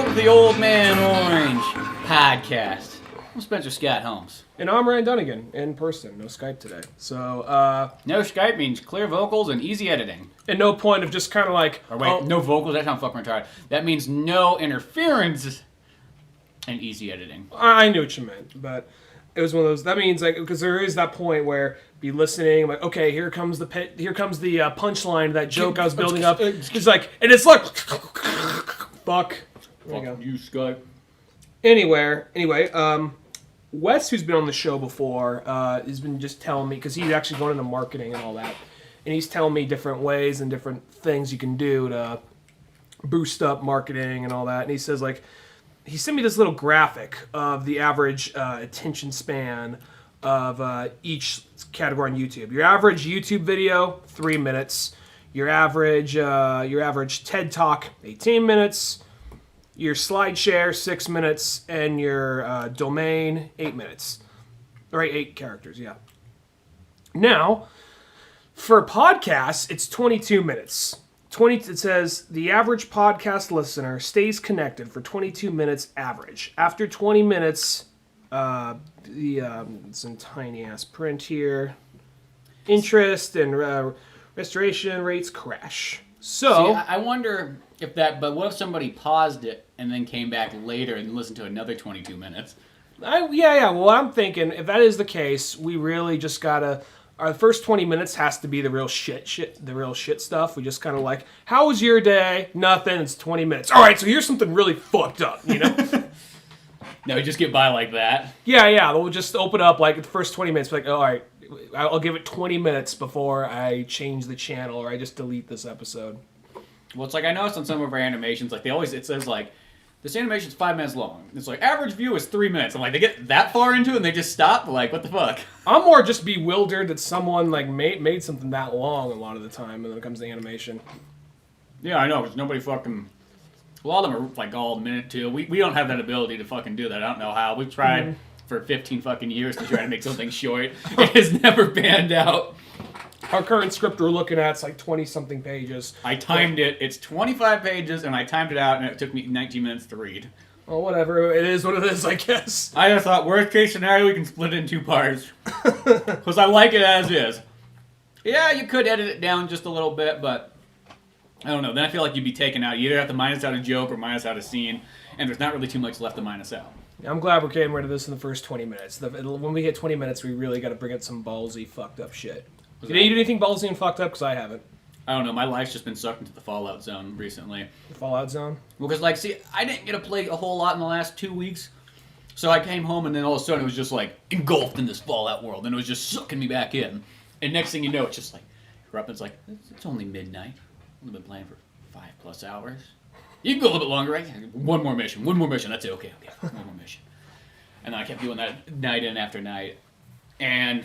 welcome to the Old Man Orange podcast. I'm Spencer Scott Holmes. And I'm Ryan Dunigan, in person. No Skype today. So, No Skype means clear vocals and easy editing. and no point of just kind of like... Or wait, no vocals? That sounds fucking retarded. That means no interference and easy editing. I knew what you meant, but it was one of those... That means, like, because there is that point where be listening, like, okay, here comes the punchline to that joke I was building up. It's like, and it's like... Fuck. There you go. You Skype. Anyway, Wes, who's been on the show before, has been just telling me, because he's actually going into marketing and all that, and he's telling me different ways and different things you can do to boost up marketing and all that. And he says, like, he sent me this little graphic of the average attention span of each category on YouTube. Your average YouTube video, 3 minutes. Your average TED Talk, 18 minutes. Your SlideShare, 6 minutes, and your domain, 8 minutes. Or 8 characters, yeah. Now, for podcasts, it's 22 minutes. It says, the average podcast listener stays connected for 22 minutes average. After 20 minutes, it's in tiny-ass print here, interest and restoration rates crash. So, see, I wonder if that, but what if somebody paused it and then came back later and listened to another 22 minutes? Yeah. Well, I'm thinking if that is the case, we really just gotta. Our first 20 minutes has to be the real shit stuff. We just kind of like, how was your day? Nothing. It's 20 minutes. All right, so here's something really fucked up, you know? No, you just get by like that. Yeah. We'll just open up like the first 20 minutes. Like, all right, I'll give it 20 minutes before I change the channel or I just delete this episode. Well, it's like I noticed on some of our animations, like it says like, this animation's 5 minutes long. It's like, average view is 3 minutes. I'm like, they get that far into it and they just stop? Like, what the fuck? I'm more just bewildered that someone like made something that long a lot of the time when it comes to animation. Yeah, I know, because nobody fucking... A lot of them are like all a minute too. We don't have that ability to fucking do that. I don't know how. We've tried for 15 fucking years to try to make something short. It has never panned out. Our current script we're looking at is like 20-something pages. I timed it. It's 25 pages, and I timed it out, and it took me 19 minutes to read. Well, whatever. It is what it is, I guess. I just thought, worst case scenario, we can split it in 2 parts. Because I like it as is. Yeah, you could edit it down just a little bit, but... I don't know. Then I feel like you'd be taken out. You either have to minus out a joke or minus out a scene, and there's not really too much left to minus out. I'm glad we're getting rid of this in the first 20 minutes. When we hit 20 minutes, we really got to bring in some ballsy, fucked up shit. Did you do anything ballsy and fucked up? Because I haven't. I don't know. My life's just been sucked into the Fallout zone recently. The Fallout zone? Well, because, like, see, I didn't get to play a whole lot in the last 2 weeks. So I came home, and then all of a sudden it was just, like, engulfed in this Fallout world, and it was just sucking me back in. And next thing you know, it's just like, you're up, and it's like, it's only midnight. I've been playing for 5+ hours. You can go a little bit longer, right? One more mission. That's it. Okay. One more mission. And then I kept doing that night in after night. And...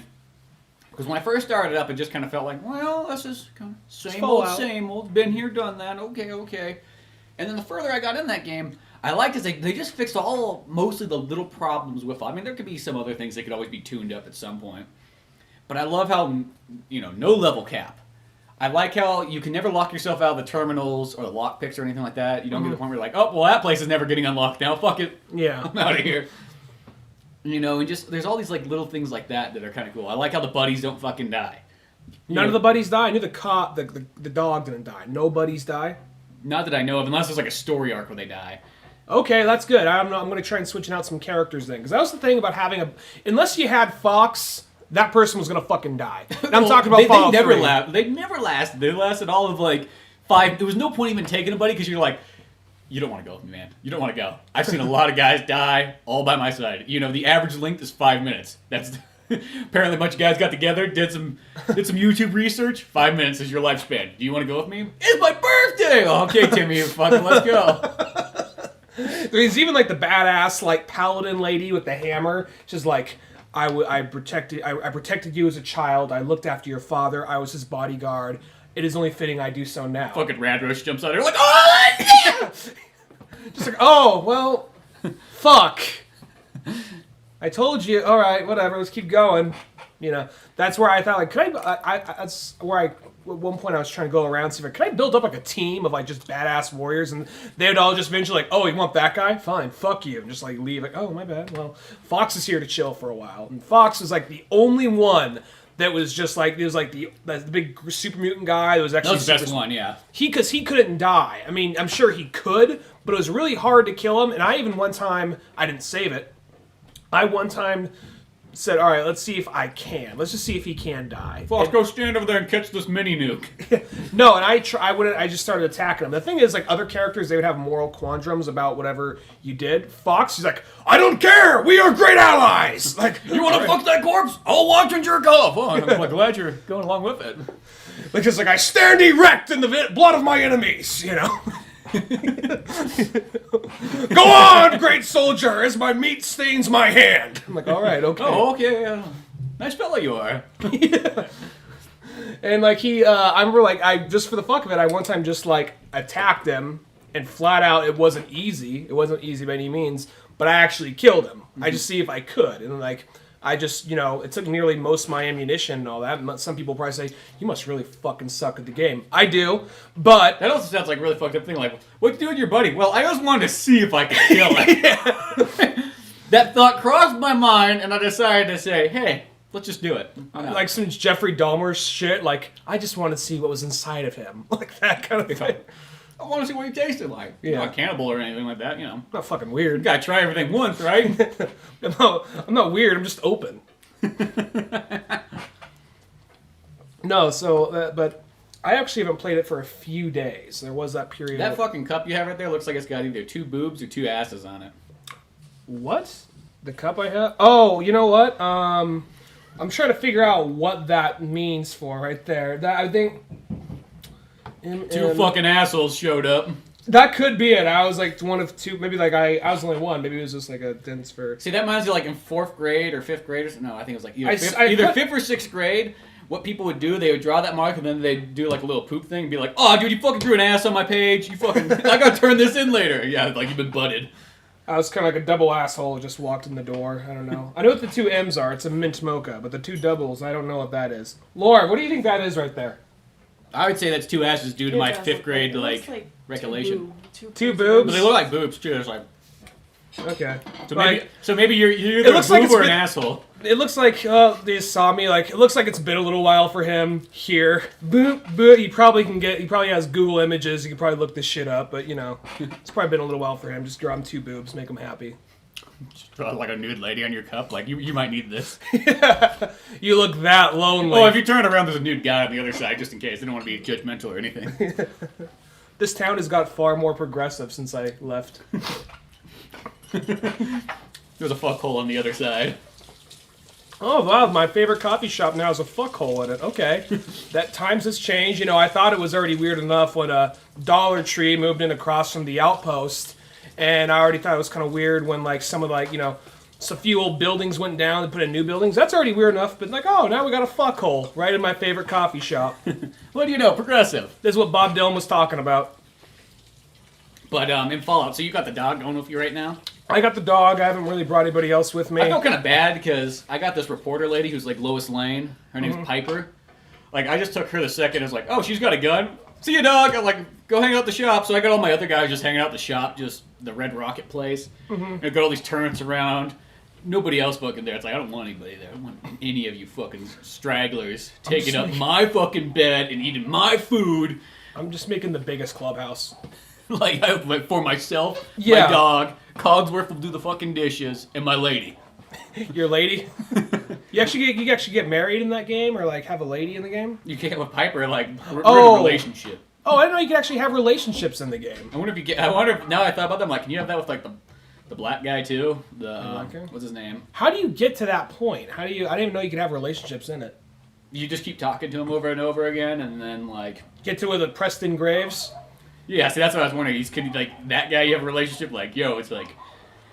because when I first started up, it just kind of felt like, well, this is kind of same old, been here, done that, okay. And then the further I got in that game, I liked is they just fixed mostly the little problems with it. I mean, there could be some other things that could always be tuned up at some point. But I love how, no level cap. I like how you can never lock yourself out of the terminals or the lockpicks or anything like that. You don't get to the point where you're like, oh, well, that place is never getting unlocked now. Fuck it. Yeah. I'm out of here. And just, there's all these, like, little things like that are kind of cool. I like how the buddies don't fucking die. None of the buddies die? I knew the dog didn't die. No buddies die? Not that I know of, unless there's, like, a story arc where they die. Okay, that's good. I'm going to try and switching out some characters then. Because that was the thing about having unless you had Fox, that person was going to fucking die. And I'm talking about Fallout 3. They never lasted. They lasted all of, like, 5... There was no point even taking a buddy, because you're like... You don't want to go with me, man. You don't want to go. I've seen a lot of guys die all by my side. The average length is 5 minutes. That's apparently a bunch of guys got together, did some YouTube research. 5 minutes is your lifespan. Do you want to go with me? It's my birthday. Oh, okay, Timmy, fucking let's go. There's even like the badass like paladin lady with the hammer. She's like, I protected you as a child. I looked after your father. I was his bodyguard. It is only fitting I do so now. Fucking Radrush jumps out there like, oh, yeah! Just like, oh, well, fuck. I told you. All right, whatever. Let's keep going. That's where I thought, like, that's where I at one point I was trying to go around and see if can I build up like a team of like just badass warriors, and they would all just eventually like, oh, you want that guy? Fine, fuck you, and just like leave. Like, oh, my bad. Well, Fox is here to chill for a while, and Fox was like the only one that was just like, it was like the big super mutant guy that was actually That was the best one, yeah. Because he couldn't die. I mean, I'm sure he could, but it was really hard to kill him. And I even one time, I didn't save it. I one time said, all right, let's see if I can. Let's just see if he can die. Fox, go stand over there and catch this mini nuke. No, and I just started attacking him. The thing is, like, other characters, they would have moral quandaries about whatever you did. Fox, he's like, I don't care! We are great allies! Like, you want to fuck that corpse? I'll watch and jerk off. Oh, I'm like, glad you're going along with it. Like, just like, I stand erect in the blood of my enemies, you know? Go on, great soldier, as my meat stains my hand. I'm like, all right, okay. Oh, okay. Nice fella you are. Yeah. And like I remember like I just for the fuck of it, I one time just like attacked him, and flat out it wasn't easy. It wasn't easy by any means, but I actually killed him. I just see if I could, and like. I just, it took nearly most of my ammunition and all that. Some people probably say, you must really fucking suck at the game. I do, but... That also sounds like a really fucked up thing. Like, what you do with your buddy? Well, I just wanted to see if I could kill him. That thought crossed my mind, and I decided to say, hey, let's just do it. Like some Jeffrey Dahmer shit, like, I just want to see what was inside of him. Like that kind of thing. I want to see what he tasted like. Yeah. You're not a cannibal or anything like that, Not fucking weird. You gotta try everything once, right? I'm not weird, I'm just open. No, so, but I actually haven't played it for a few days. There was that period. That fucking cup you have right there looks like it's got either 2 boobs or 2 asses on it. What? The cup I have? Oh, you know what? I'm trying to figure out what that means for right there. That I think... 2 fucking assholes showed up. That could be it. I was like one of 2. Maybe like I was only one. Maybe it was just like a dense for. See, that reminds you like in 4th grade or 5th grade or something. No, I think it was like either 5th or 6th grade. What people would do, they would draw that mark and then they'd do like a little poop thing and be like, oh, dude, you fucking drew an ass on my page. You fucking, I gotta turn this in later. Yeah, like you've been butted. I was kind of like a double asshole, just walked in the door. I don't know. I know what the 2 M's are. It's a mint mocha, but the 2 doubles, I don't know what that is. Laura, what do you think that is right there? I would say that's 2 asses due to my 5th grade like recollection. 2 boobs? But they look like boobs too. It's like okay. So maybe you're either a boob or an asshole. It looks like they saw me. Like it looks like it's been a little while for him here. Boop, boop. He probably has Google Images. He could probably look this shit up. But it's probably been a little while for him. Just draw him 2 boobs, make him happy. Just draw like a nude lady on your cup. Like you might need this. You look that lonely. Oh, if you turn it around, there's a nude guy on the other side, just in case. They don't want to be judgmental or anything. This town has got far more progressive since I left. There's a fuckhole on the other side. Oh, wow, my favorite coffee shop now has a fuckhole in it. Okay. That times has changed. I thought it was already weird enough when a Dollar Tree moved in across from the Outpost. And I already thought it was kind of weird when, like, some of, like, so few old buildings went down and put in new buildings. That's already weird enough, but, like, oh, now we got a fuckhole right in my favorite coffee shop. What do you know? Progressive. This is what Bob Dylan was talking about. But in Fallout, so you got the dog going with you right now? I got the dog. I haven't really brought anybody else with me. I felt kind of bad because I got this reporter lady who's like Lois Lane. Her name's Piper. Like, I just took her the second. I was like, oh, she's got a gun? See you, dog. I'm like, go hang out at the shop. So I got all my other guys just hanging out at the shop, just the Red Rocket place. And I got all these turrets around. Nobody else fucking there. It's like, I don't want anybody there. I don't want any of you fucking stragglers taking up my fucking bed and eating my food. I'm just making the biggest clubhouse. like for myself, yeah. My dog, Cogsworth will do the fucking dishes, and my lady. Your lady? You actually get married in that game, or like have a lady in the game? You can't have a Piper we're in a relationship. Oh, I didn't know you could actually have relationships in the game. I wonder if now I thought about them, like, can you have that with like the black guy too? What's his name? How do you get to that point? I didn't even know you could have relationships in it. You just keep talking to him over and over again, and then like get to with Preston Graves. Yeah, see, that's what I was wondering. Could like that guy you have a relationship like, yo, it's like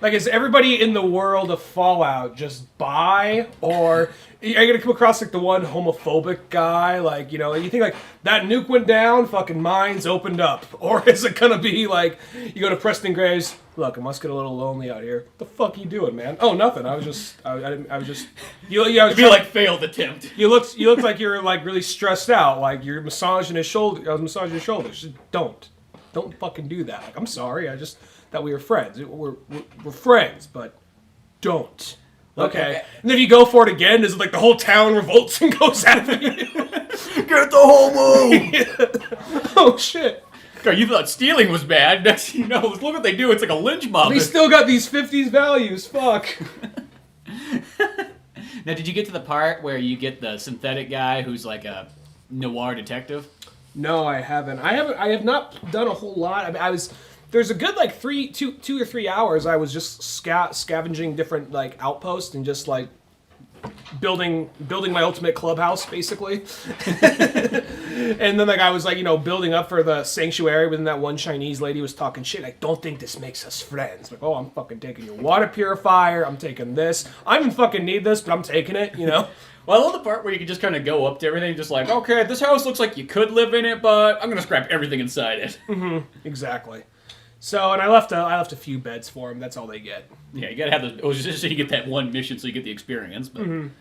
Like, is everybody in the world of Fallout just bi, or are you gonna come across like the one homophobic guy? Like, you know, you think like that nuke went down, fucking minds opened up, or is it gonna be like you go to Preston Graves? Look, it must get a little lonely out here. What the fuck you doing, man? Oh, nothing. I was just. You. Yeah, I was It'd be like failed attempt. You looked like you're like really stressed out. Like you're massaging his shoulder. I was massaging his shoulders. Just don't fucking do that. Like, I'm sorry. I just thought we were friends. We're friends, but don't. Okay. And if you go for it again, is it like the whole town revolts and goes after you? Get the homo! Oh shit. God, you thought stealing was bad. Next, you know, look what they do. It's like a lynch mob. They still got these 50s values. Fuck. Now, did you get to the part where you get the synthetic guy who's like a noir detective? No, I haven't. I have not done a whole lot. I mean, there's a good like 2 or 3 hours. I was just scavenging different like outposts and just like building my ultimate clubhouse, basically. And then like I was like, you know, building up for the sanctuary, but then that one Chinese lady was talking shit. I don't think this makes us friends. Like, oh, I'm fucking taking your water purifier. I'm taking this. I don't fucking need this, but I'm taking it, you know? Well, I love the part where you can just kind of go up to everything, just like, okay, this house looks like you could live in it, but I'm gonna scrap everything inside it. Mm-hmm. Exactly. So, and I left a few beds for them. That's all they get. Yeah, you gotta have those. It was just so you get that one mission, so you get the experience. But I'm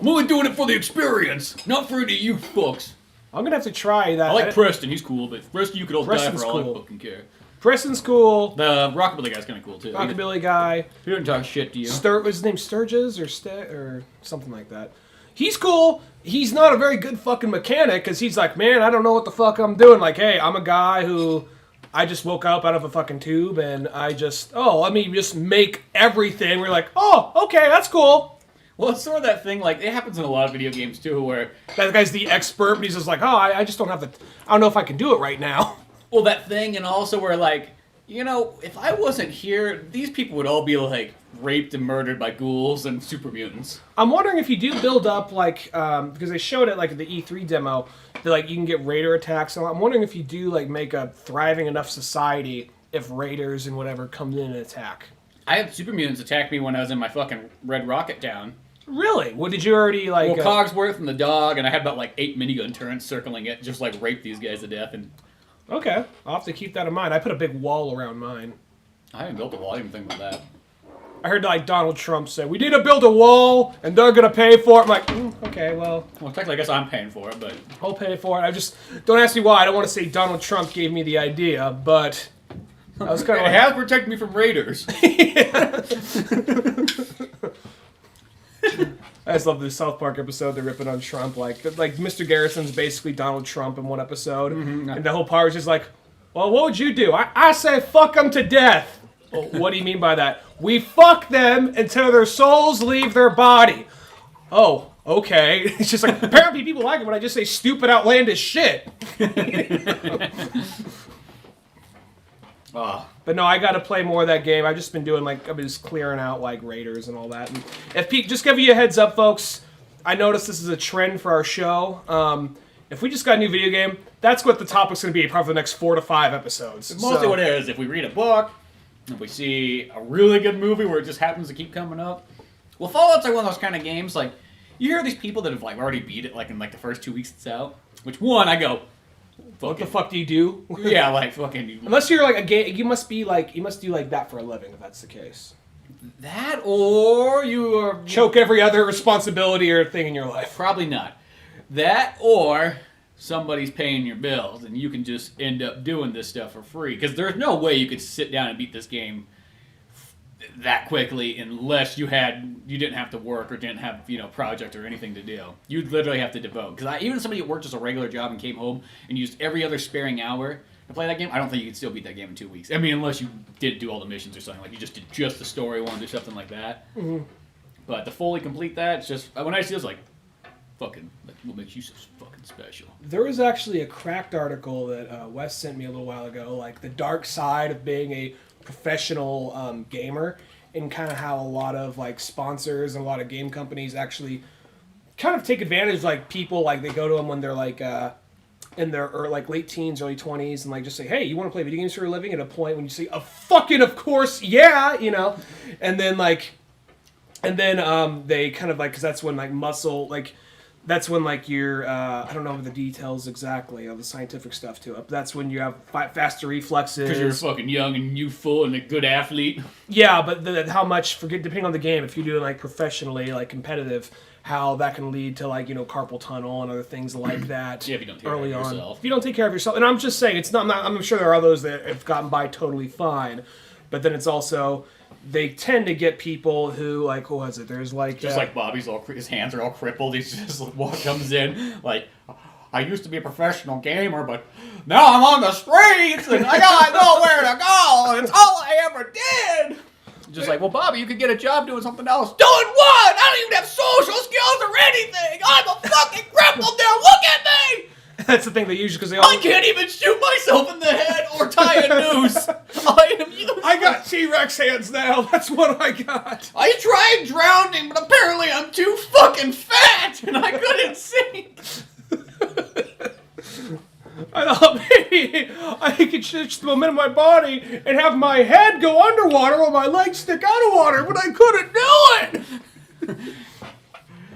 only doing it for the experience, not for any of you folks. I'm gonna have to try that. I like Preston. He's cool, but Preston, you could all Preston's die for all cool. I fucking care. Preston's cool. The Rockabilly guy's kind of cool too. Rockabilly guy. He didn't talk shit to you. Was his name Sturgis or something like that? He's cool. He's not a very good fucking mechanic because he's like, man, I don't know what the fuck I'm doing. Like, hey, I'm a guy who I just woke up out of a fucking tube and let me just make everything. We're like, oh, okay, that's cool. Well, it's sort of that thing, like, it happens in a lot of video games too, where that guy's the expert, but he's just like, oh, I just don't have I don't know if I can do it right now. Well, that thing, and also where, like, you know, if I wasn't here, these people would all be, like, raped and murdered by ghouls and super mutants. I'm wondering if you do build up, like, because they showed it, like, the E3 demo, that, like, you can get raider attacks. I'm wondering if you do, like, make a thriving enough society if raiders and whatever come in and attack. I had super mutants attack me when I was in my fucking Red Rocket Town. Really? What did you already, like... Well, Cogsworth and the dog, and I had about, like, 8 minigun turrets circling it, just, like, rape these guys to death, and... Okay. I'll have to keep that in mind. I put a big wall around mine. I haven't built a wall. I didn't think about that. I heard, like, Donald Trump say, we need to build a wall, and they're gonna pay for it. I'm like, okay, well... Well, technically, I guess I'm paying for it, but... I'll pay for it. Don't ask me why. I don't want to say Donald Trump gave me the idea, but... I was kind of It has protected me from raiders. I just love the South Park episode. They're ripping on Trump. Like Mr. Garrison's basically Donald Trump in one episode. Mm-hmm. And the whole part is just like, well, what would you do? I say fuck them to death. Well, what do you mean by that? We fuck them until their souls leave their body. Oh, okay. It's just like, apparently people like it when I just say stupid, outlandish shit. But no, I gotta play more of that game. I've just been doing I've been just clearing out like raiders and all that. And just give you a heads up, folks. I noticed this is a trend for our show. If we just got a new video game, that's what the topic's gonna be probably the next 4 to 5 episodes. Mostly what it is, if we read a book, if we see a really good movie where it just happens to keep coming up. Well, Fallout's like one of those kind of games, like, you hear these people that have like already beat it like in like the first 2 weeks it's out. Which one, I go, what the fuck do you do? Yeah, like fucking. Unless you're like a game, you must do like that for a living if that's the case. That or you are choke every other responsibility or thing in your life. Probably not. That or somebody's paying your bills and you can just end up doing this stuff for free because there's no way you could sit down and beat this game that quickly unless you didn't have to work or didn't have project or anything to do. You'd literally have to devote. Because even somebody that worked just a regular job and came home and used every other sparing hour to play that game, I don't think you could still beat that game in 2 weeks. I mean, unless you did do all the missions or something, like you just did just the story one or something like that. Mm-hmm. But to fully complete that, it's just when I see it, it's like, fucking, what makes you so fucking special? There was actually a cracked article that Wes sent me a little while ago, like the dark side of being a professional gamer, and kind of how a lot of like sponsors and a lot of game companies actually kind of take advantage of like people, like they go to them when they're like in their like late teens, early 20s, and like just say, hey, you want to play video games for a living? At a point when you say, fucking of course, yeah, And then they kind of like, because that's when like muscle, like that's when like you're I don't know the details exactly of the scientific stuff to it, but that's when you have faster reflexes. Because you're fucking young and youthful and a good athlete. Yeah, but how much, depending on the game, if you do it like professionally, like competitive, how that can lead to like, carpal tunnel and other things like that. Yeah, if you don't take care of yourself. If you don't take care of yourself. And I'm just saying, it's not, I'm sure there are those that have gotten by totally fine, but then it's also, they tend to get people who, like, what was it? There's like... Just like Bobby's his hands are all crippled. He's just comes in, like, I used to be a professional gamer, but now I'm on the streets, and I got nowhere to go, and it's all I ever did. Just like, well, Bobby, you could get a job doing something else. Doing what? I don't even have social skills or anything. I'm a fucking crippled now. Look at me. That's the thing they usually, because they all... I can't even shoot myself in the head or tie a noose. I am useless. I got T-Rex hands now. That's what I got. I tried drowning, but apparently I'm too fucking fat, and I couldn't sink. I thought maybe I could switch the momentum of my body and have my head go underwater while my legs stick out of water, but I couldn't do it.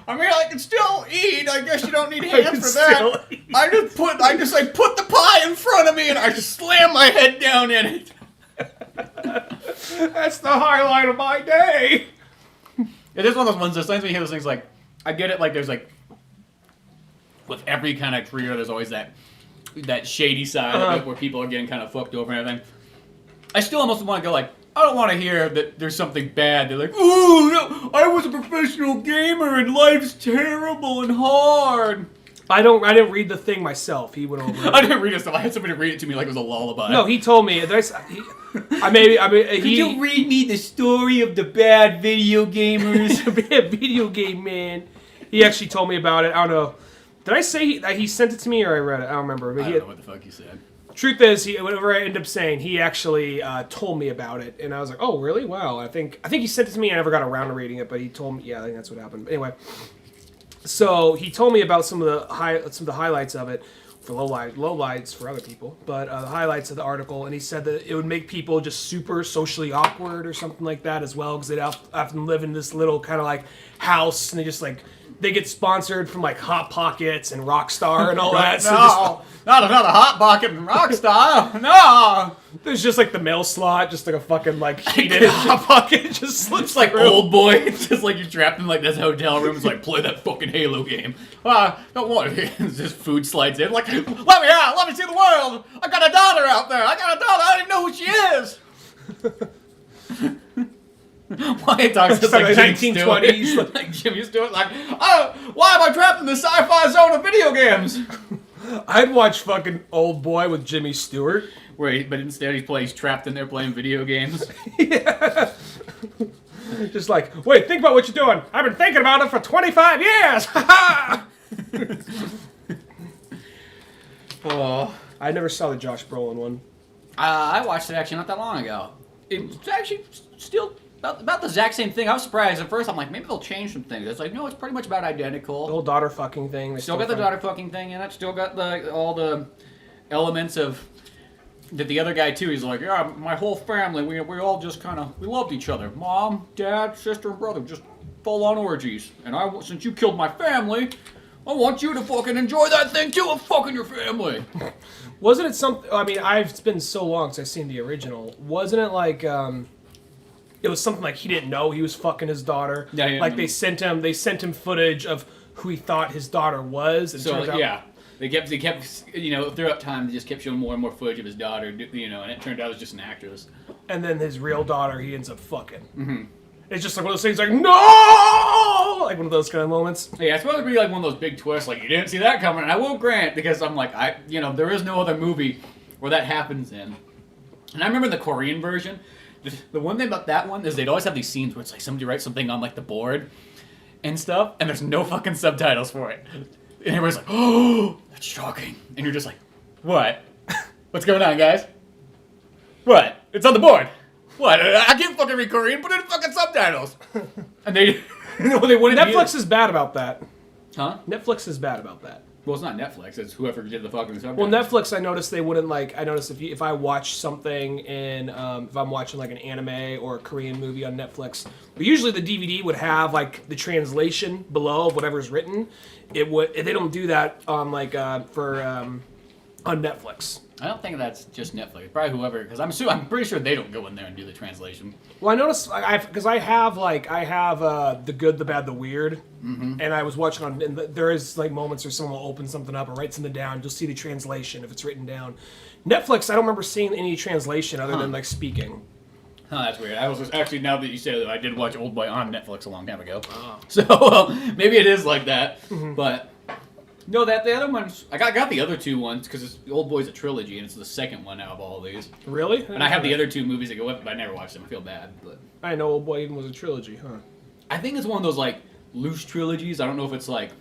I mean, I can still eat. I guess you don't need hands for that. I just put the pie in front of me and I just slam my head down in it. That's the highlight of my day. It is one of those ones. There's times when you hear those things like, I get it. Like there's like, with every kind of career, there's always that shady side of it where people are getting kind of fucked over and everything. I still almost want to go like, I don't want to hear that there's something bad. They're like, ooh, no, I was a professional gamer and life's terrible and hard. I didn't read the thing myself. He went over it. I didn't read it, so I had somebody read it to me like it was a lullaby. No, he told me. Could you read me the story of the bad video gamers? Video game man. He actually told me about it. I don't know. Did I say that he sent it to me or I read it? I don't remember. But I don't know what the fuck you said. Truth is, whatever I end up saying, he actually told me about it, and I was like, "Oh, really? Wow!" I think he sent it to me. I never got around to reading it, but he told me. Yeah, I think that's what happened. But anyway, so he told me about some of the highlights of it for lowlights for other people, but the highlights of the article, and he said that it would make people just super socially awkward or something like that as well, because they'd often live in this little kind of like house, and they just like. They get sponsored from like Hot Pockets and Rockstar and all that. So not another Hot Pocket and Rockstar. No. There's just like the mail slot, just like a fucking like heated Hot Pocket just slips like Old Boy. It's just like you're trapped in like this hotel room. It's like play that fucking Halo game. Don't want it. Just food slides in. Like let me out. Let me see the world. I got a daughter out there. I don't even know who she is. Why it talks just like 1920s, like Jimmy Stewart, like, oh, why am I trapped in the sci-fi zone of video games? I'd watch fucking Old Boy with Jimmy Stewart. But instead he's trapped in there playing video games. Yeah. Just like, wait, think about what you're doing. I've been thinking about it for 25 years. Oh, I never saw the Josh Brolin one. I watched it actually not that long ago. It's actually still about the exact same thing. I was surprised at first. I'm like, maybe they'll change some things. It's like, no, it's pretty much about identical. The whole daughter fucking thing. Still got the daughter fucking thing in it. Still got all the elements of that. The other guy too. He's like, yeah, my whole family. We all just we loved each other. Mom, dad, sister, and brother. Just full on orgies. And since you killed my family, I want you to fucking enjoy that thing too of fucking your family. Wasn't it something? I mean, it's been so long since I've seen the original. Wasn't it like? It was something like he didn't know he was fucking his daughter. Yeah. Like they sent him footage of who he thought his daughter was. And so yeah, they kept throughout time they just kept showing more and more footage of his daughter. And it turned out it was just an actress. And then his real daughter, he ends up fucking. Mm-hmm. It's just like one of those things, like no, like one of those kind of moments. Yeah, it's supposed to be like one of those big twists, like you didn't see that coming. And I will grant, because I'm like, there is no other movie where that happens in. And I remember the Korean version. The one thing about that one is they'd always have these scenes where it's like somebody writes something on like the board and stuff, and there's no fucking subtitles for it. And everybody's like, oh, that's shocking. And you're just like, what? What's going on, guys? What? It's on the board. What? I can't fucking read Korean. Put in fucking subtitles. And they wouldn't. Netflix is bad about that. Huh? Netflix is bad about that. Well, it's not Netflix. It's whoever did the fucking subtitles. Well, Netflix, I noticed they wouldn't like. I noticed if I watch something in, if I'm watching like an anime or a Korean movie on Netflix, usually the DVD would have like the translation below of whatever's written. It would. They don't do that on like on Netflix. I don't think that's just Netflix. Probably whoever, because I'm pretty sure they don't go in there and do the translation. Well, I noticed because I have the good, the bad, the weird, and I was watching on. And there is like moments where someone will open something up or write something down. You'll see the translation if it's written down. Netflix, I don't remember seeing any translation other than like speaking. Huh, that's weird. I was actually, now that you say that, I did watch Old Boy on Netflix a long time ago. Oh. So maybe it is like that, but. No, the other ones, I got the other two ones because Old Boy's a trilogy and it's the second one out of all of these. Really? And I have the other two movies that go with it, but I never watched them. I feel bad, but I know Old Boy even was a trilogy, huh? I think it's one of those like loose trilogies. I don't know if it's like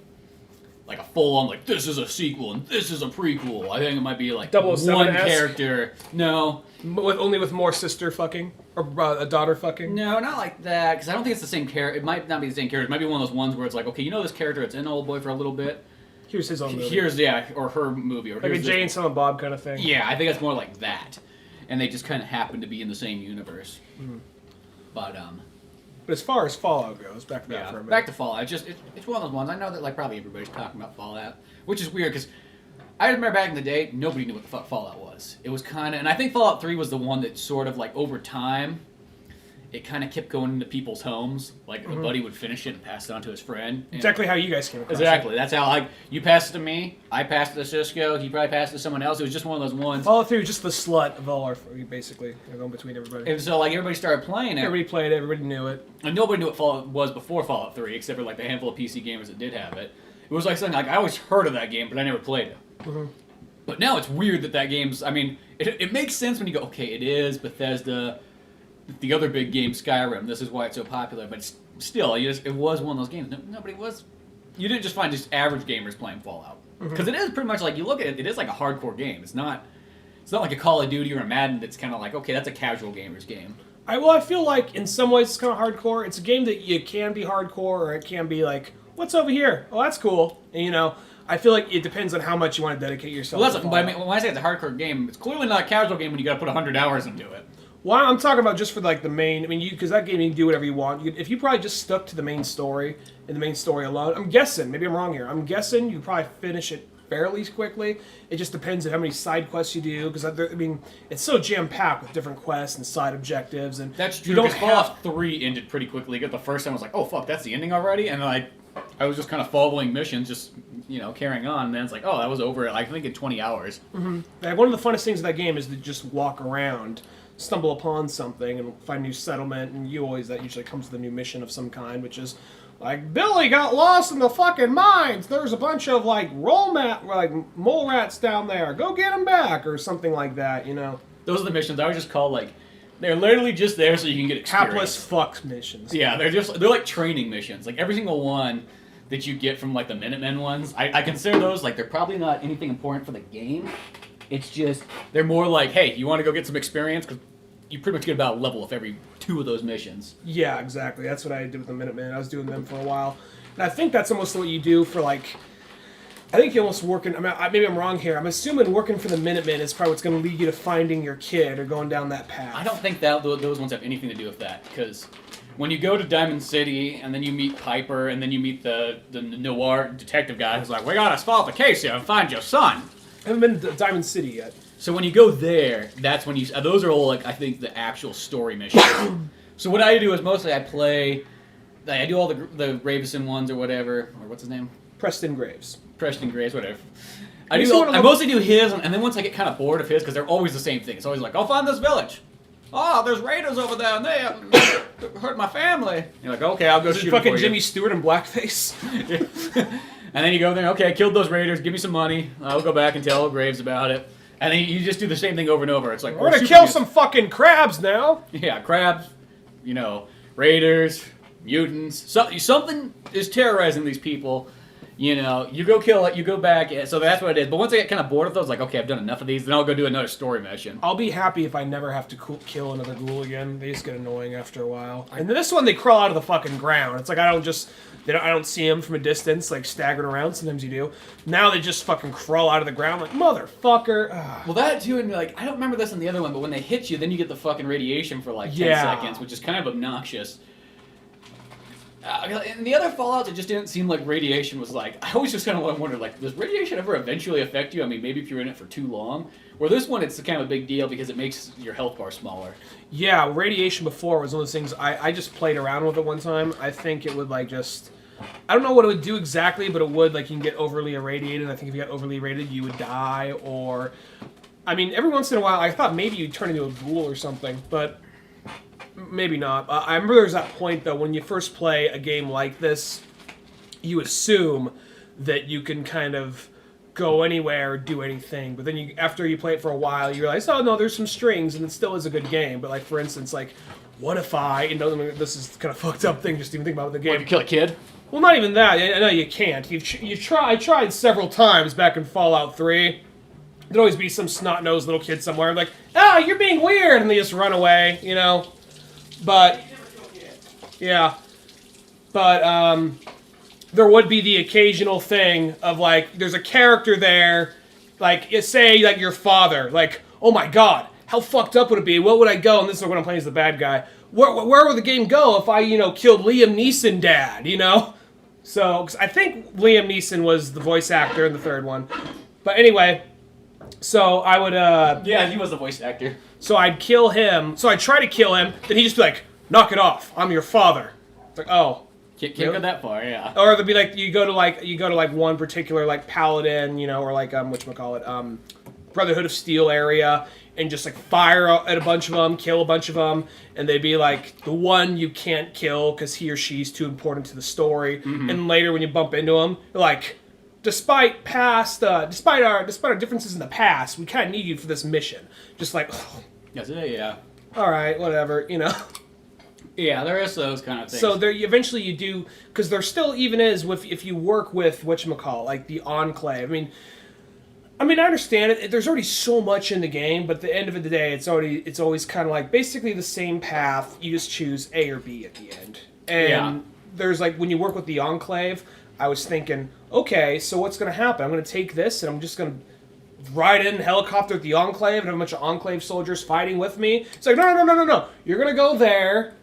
a full on like this is a sequel and this is a prequel. I think it might be like 007-esque? one character. No, only with more sister fucking or a daughter fucking. No, not like that because I don't think it's the same character. It might not be the same character. It might be one of those ones where it's like, okay, you know this character, it's in Old Boy for a little bit. Here's his own movie. Here's or her movie, or like a Jay and Silent Bob kind of thing. Yeah, I think it's more like that, and they just kind of happen to be in the same universe. But as far as Fallout goes, back to that for a minute. Back to Fallout. It's one of those ones. I know that like probably everybody's talking about Fallout, which is weird because I remember back in the day, nobody knew what the fuck Fallout was. It was kind of, and I think Fallout 3 was the one that sort of like over time. It kind of kept going into people's homes. Like, a buddy would finish it and pass it on to his friend. Exactly how you guys came across Exactly. it. That's how, like, you passed it to me, I passed it to Cisco, he probably passed it to someone else. It was just one of those ones. Follow through, just the slut of all our, basically, going between everybody. And so, like, everybody started playing it. Everybody played it, everybody knew it. And nobody knew what Fallout was before Fallout 3, except for, like, the handful of PC gamers that did have it. It was like something, like, I always heard of that game, but I never played it. But now it's weird that game's, I mean, it makes sense when you go, okay, it is Bethesda. The other big game, Skyrim, this is why it's so popular, but still, it was one of those games. Nobody was... You didn't just find just average gamers playing Fallout. Because it is pretty much like, you look at it, it is like a hardcore game. It's not like a Call of Duty or a Madden that's kind of like, okay, that's a casual gamer's game. I feel like in some ways it's kind of hardcore. It's a game that you can be hardcore, or it can be like, what's over here? Oh, that's cool. And, I feel like it depends on how much you want to dedicate yourself to Fallout. But I mean, when I say it's a hardcore game, it's clearly not a casual game when you got to put 100 hours into it. Well, I'm talking about just for like the main. I mean, because that game you can do whatever you want. If you probably just stuck to the main story and the main story alone, I'm guessing. Maybe I'm wrong here. I'm guessing you probably finish it fairly quickly. It just depends on how many side quests you do. Because I mean, it's so jam packed with different quests and side objectives. And that's true. Because Fallout 3 ended pretty quickly. The first time I was like, oh fuck, that's the ending already, and I was just kind of following missions, just carrying on. And then it's like, oh, that was over. I think in 20 hours. Like, one of the funnest things of that game is to just walk around. Stumble upon something and find a new settlement, and that usually comes with a new mission of some kind, which is like, Billy got lost in the fucking mines. There's a bunch of like mole rats down there. Go get them back, or something like that. Those are the missions I would just call like they're literally just there so you can get experience. Hapless fuck missions. Yeah, they're like training missions. Like every single one that you get from like the Minutemen ones, I consider those like they're probably not anything important for the game. It's just they're more like, hey, you want to go get some experience because you pretty much get about a level of every 2 of those missions. Yeah, exactly. That's what I did with the Minutemen. I was doing them for a while. And I think that's almost what you do for, like... I think you're almost working... I mean, maybe I'm wrong here. I'm assuming working for the Minutemen is probably what's going to lead you to finding your kid or going down that path. I don't think those ones have anything to do with that, because when you go to Diamond City, and then you meet Piper, and then you meet the noir detective guy who's like, we gotta solve the case here and find your son. I haven't been to Diamond City yet. So when you go there, that's when those are all, like, I think, the actual story missions. So what I do is mostly I do all the Ravison ones or whatever, or what's his name? Preston Graves, whatever. I mostly do his, and then once I get kind of bored of his, because they're always the same thing. It's always like, I'll find this village. Oh, there's raiders over there, and they hurt my family. And you're like, okay, I'll go shoot fucking Jimmy Stewart in blackface. And then you go there, okay, I killed those raiders, give me some money. I'll go back and tell Graves about it. And then you just do the same thing over and over. It's like, we're gonna kill some fucking crabs now. Yeah, crabs, raiders, mutants. Something is terrorizing these people, You know, you go kill it, you go back, so that's what it is. But once I get kind of bored of those, like, okay, I've done enough of these, then I'll go do another story mission. I'll be happy if I never have to kill another ghoul again. They just get annoying after a while. And then this one, they crawl out of the fucking ground. It's like I don't see them from a distance, like staggering around. Sometimes you do. Now they just fucking crawl out of the ground, like motherfucker. Ugh. Well, that too, and like I don't remember this in the other one, but when they hit you, then you get the fucking radiation for like 10 seconds, which is kind of obnoxious. In the other Fallouts, it just didn't seem like radiation was like... I always just kind of wondered, like, does radiation ever eventually affect you? I mean, maybe if you're in it for too long. Where this one, it's kind of a big deal because it makes your health bar smaller. Yeah, radiation before was one of those things... I just played around with it one time. I think it would, like, just... I don't know what it would do exactly, but it would, like, you can get overly irradiated. I think if you got overly irradiated, you would die, or... I mean, every once in a while, I thought maybe you'd turn into a ghoul or something, but... Maybe not. I remember there's that point, though, when you first play a game like this, you assume that you can kind of go anywhere, do anything, but then after you play it for a while, you realize, oh, no, there's some strings, and it still is a good game. But, like, for instance, like, what if this is kind of fucked up thing just to even think about the game. What, if you kill a kid? Well, not even that. I know you can't. I tried several times back in Fallout 3. There'd always be some snot-nosed little kid somewhere, like, you're being weird, and they just run away, you know? But, yeah, but, there would be the occasional thing of, like, there's a character there, like, say, like, your father, like, oh my god, how fucked up would it be? What would I go? And this is what I'm playing as the bad guy. Where would the game go if I, killed Liam Neeson dad, So, 'cause I think Liam Neeson was the voice actor in the third one. But anyway, so I would, Yeah, he was the voice actor. So I'd kill him. So I'd try to kill him. Then he'd just be like, knock it off. I'm your father. It's like, oh. Can't go that far, yeah. Or there'd be like, you go to like one particular like paladin, or like, whatchamacallit, Brotherhood of Steel area, and just like fire at a bunch of them, kill a bunch of them, and they'd be like, the one you can't kill because he or she's too important to the story. Mm-hmm. And later when you bump into them, you're like, despite our differences in the past, we kind of need you for this mission. Just like, yeah. All right, whatever, Yeah, there is those kind of things. So there, eventually you do, because there still even is if you work with like the Enclave. I mean, I understand it. There's already so much in the game, but at the end of the day, it's always kind of like basically the same path. You just choose A or B at the end. And there's like when you work with the Enclave, I was thinking, okay, so what's going to happen? I'm going to take this and I'm just going to ride in helicopter at the Enclave and have a bunch of Enclave soldiers fighting with me. It's like, no. You're going to go there.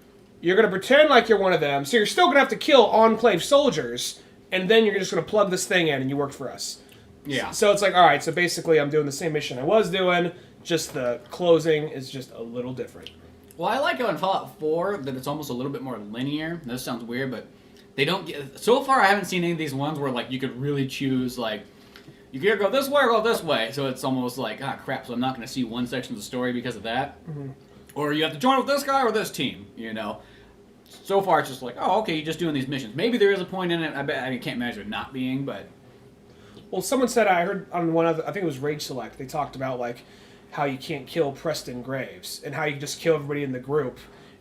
You're going to pretend like you're one of them. So you're still going to have to kill Enclave soldiers. And then you're just going to plug this thing in and you work for us. Yeah. So it's like, all right, so basically I'm doing the same mission I was doing. Just the closing is just a little different. Well, I like how in Fallout 4 that it's almost a little bit more linear. This sounds weird, but they don't get... So far, I haven't seen any of these ones where, like, you could really choose, like, you can either go this way or go this way. So it's almost like, crap, so I'm not going to see one section of the story because of that. Mm-hmm. Or you have to join with this guy or this team, So far, it's just like, oh, okay, you're just doing these missions. Maybe there is a point in it. I can't imagine it not being, but... Well, someone said, I heard on one of the, I think it was Rage Select, they talked about, like, how you can't kill Preston Graves, and how you just kill everybody in the group,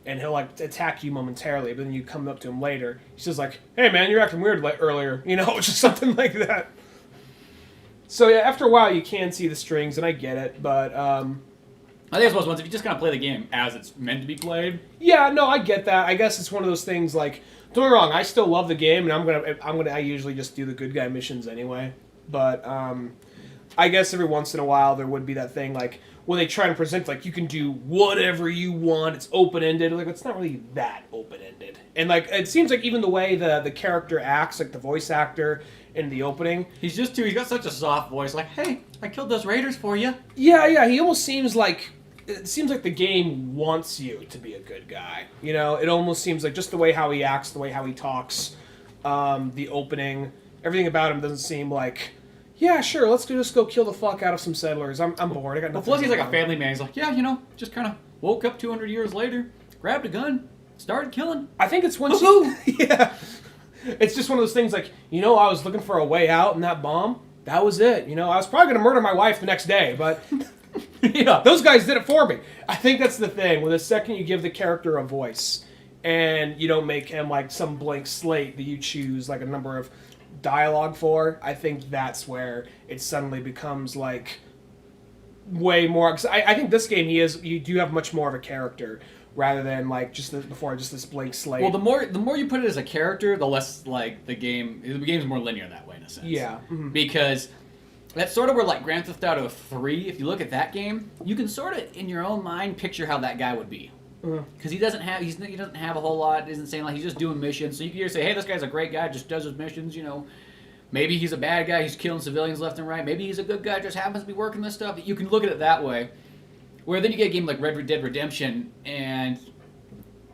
and he'll, like, attack you momentarily, but then you come up to him later. He says, like, hey, man, you're acting weird earlier, just something like that. So, yeah, after a while, you can see the strings, and I get it, but, I think it's one of those ones, if you just kind of play the game as it's meant to be played. Yeah, no, I get that. I guess it's one of those things, like, don't get me wrong, I still love the game, and I usually just do the good guy missions anyway. But I guess every once in a while there would be that thing, like, when they try to present, like, you can do whatever you want, it's open-ended. Like, it's not really that open-ended. And, like, it seems like even the way the character acts, like the voice actor in the opening. He's got such a soft voice, like, hey, I killed those raiders for you. Yeah, he almost seems like... It seems like the game wants you to be a good guy. It almost seems like just the way how he acts, the way how he talks, the opening... Everything about him doesn't seem like, yeah, sure, let's just go kill the fuck out of some settlers. I'm bored. I got nothing. Well, plus he's like a family man. He's like, yeah, just kind of woke up 200 years later, grabbed a gun, started killing. I think it's once yeah. It's just one of those things like, I was looking for a way out in that bomb. That was it. I was probably going to murder my wife the next day, but yeah, those guys did it for me. I think that's the thing. When the second you give the character a voice and you don't make him like some blank slate that you choose like a number of dialogue for, I think that's where it suddenly becomes like way more. Cause I think this game you do have much more of a character rather than like just this blank slate. Well, the more you put it as a character, the less like the game's more linear that way in a sense. Yeah. Because that's sort of where like Grand Theft Auto 3, if you look at that game, you can sort of in your own mind picture how that guy would be. Because he doesn't have a whole lot. Isn't saying like he's just doing missions. So you can either say, hey, this guy's a great guy, just does his missions. You know, maybe he's a bad guy, he's killing civilians left and right. Maybe he's a good guy, just happens to be working this stuff. You can look at it that way. Where then you get a game like Red Dead Redemption, and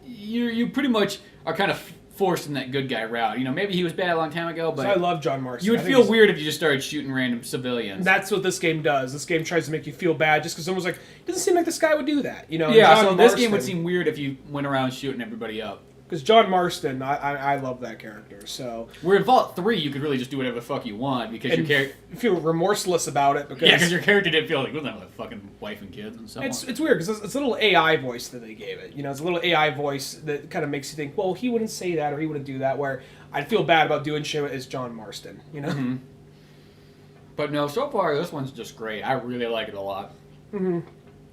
you pretty much are kind of forced in that good guy route. You know, maybe he was bad a long time ago, but I love John Marston. You would feel weird if you just started shooting random civilians. That's what this game does. This game tries to make you feel bad just because someone's like, it doesn't seem like this guy would do that. You know? Yeah, John so Marston, this game would seem weird if you went around shooting everybody up. Because John Marston, I love that character. So where in Fallout 3, you could really just do whatever the fuck you want because your character feel remorseless about it. Because your character didn't feel like, well, that was a fucking wife and kids and so on. It's weird because it's a little AI voice that they gave it. You know, it's a little AI voice that kind of makes you think, well, he wouldn't say that or he wouldn't do that. Where I'd feel bad about doing shit as John Marston. You know. Mm-hmm. But no, so far this one's just great. I really like it a lot. Mm-hmm.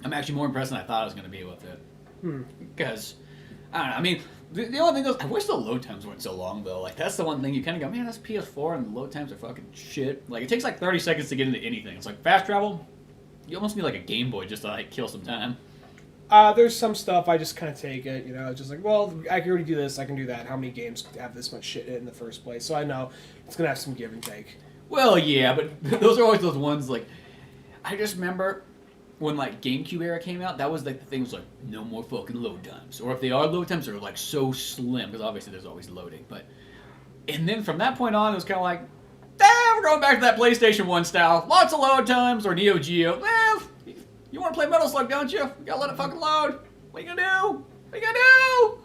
I'm actually more impressed than I thought I was going to be with it. Because I don't know. I mean. The only thing is, I wish the load times weren't so long, though. Like, that's the one thing you kind of go, man, that's PS4, and the load times are fucking shit. Like, it takes like 30 seconds to get into anything. It's like fast travel. You almost need like a Game Boy just to like kill some time. There's some stuff I just kind of take it, you know, just like, well, I can already do this, I can do that. How many games have this much shit in it in the first place? So I know it's gonna have some give and take. Well, yeah, but those are always those ones like, I just remember when like GameCube era came out, that was like the thing was like no more fucking load times, or if they are load times, they're like so slim because obviously there's always loading. But and then from that point on, it was kind of like, we're going back to that PlayStation 1 style, lots of load times, or Neo Geo. You want to play Metal Slug, don't you? You gotta let it fucking load. What are you gonna do? What are you gonna do?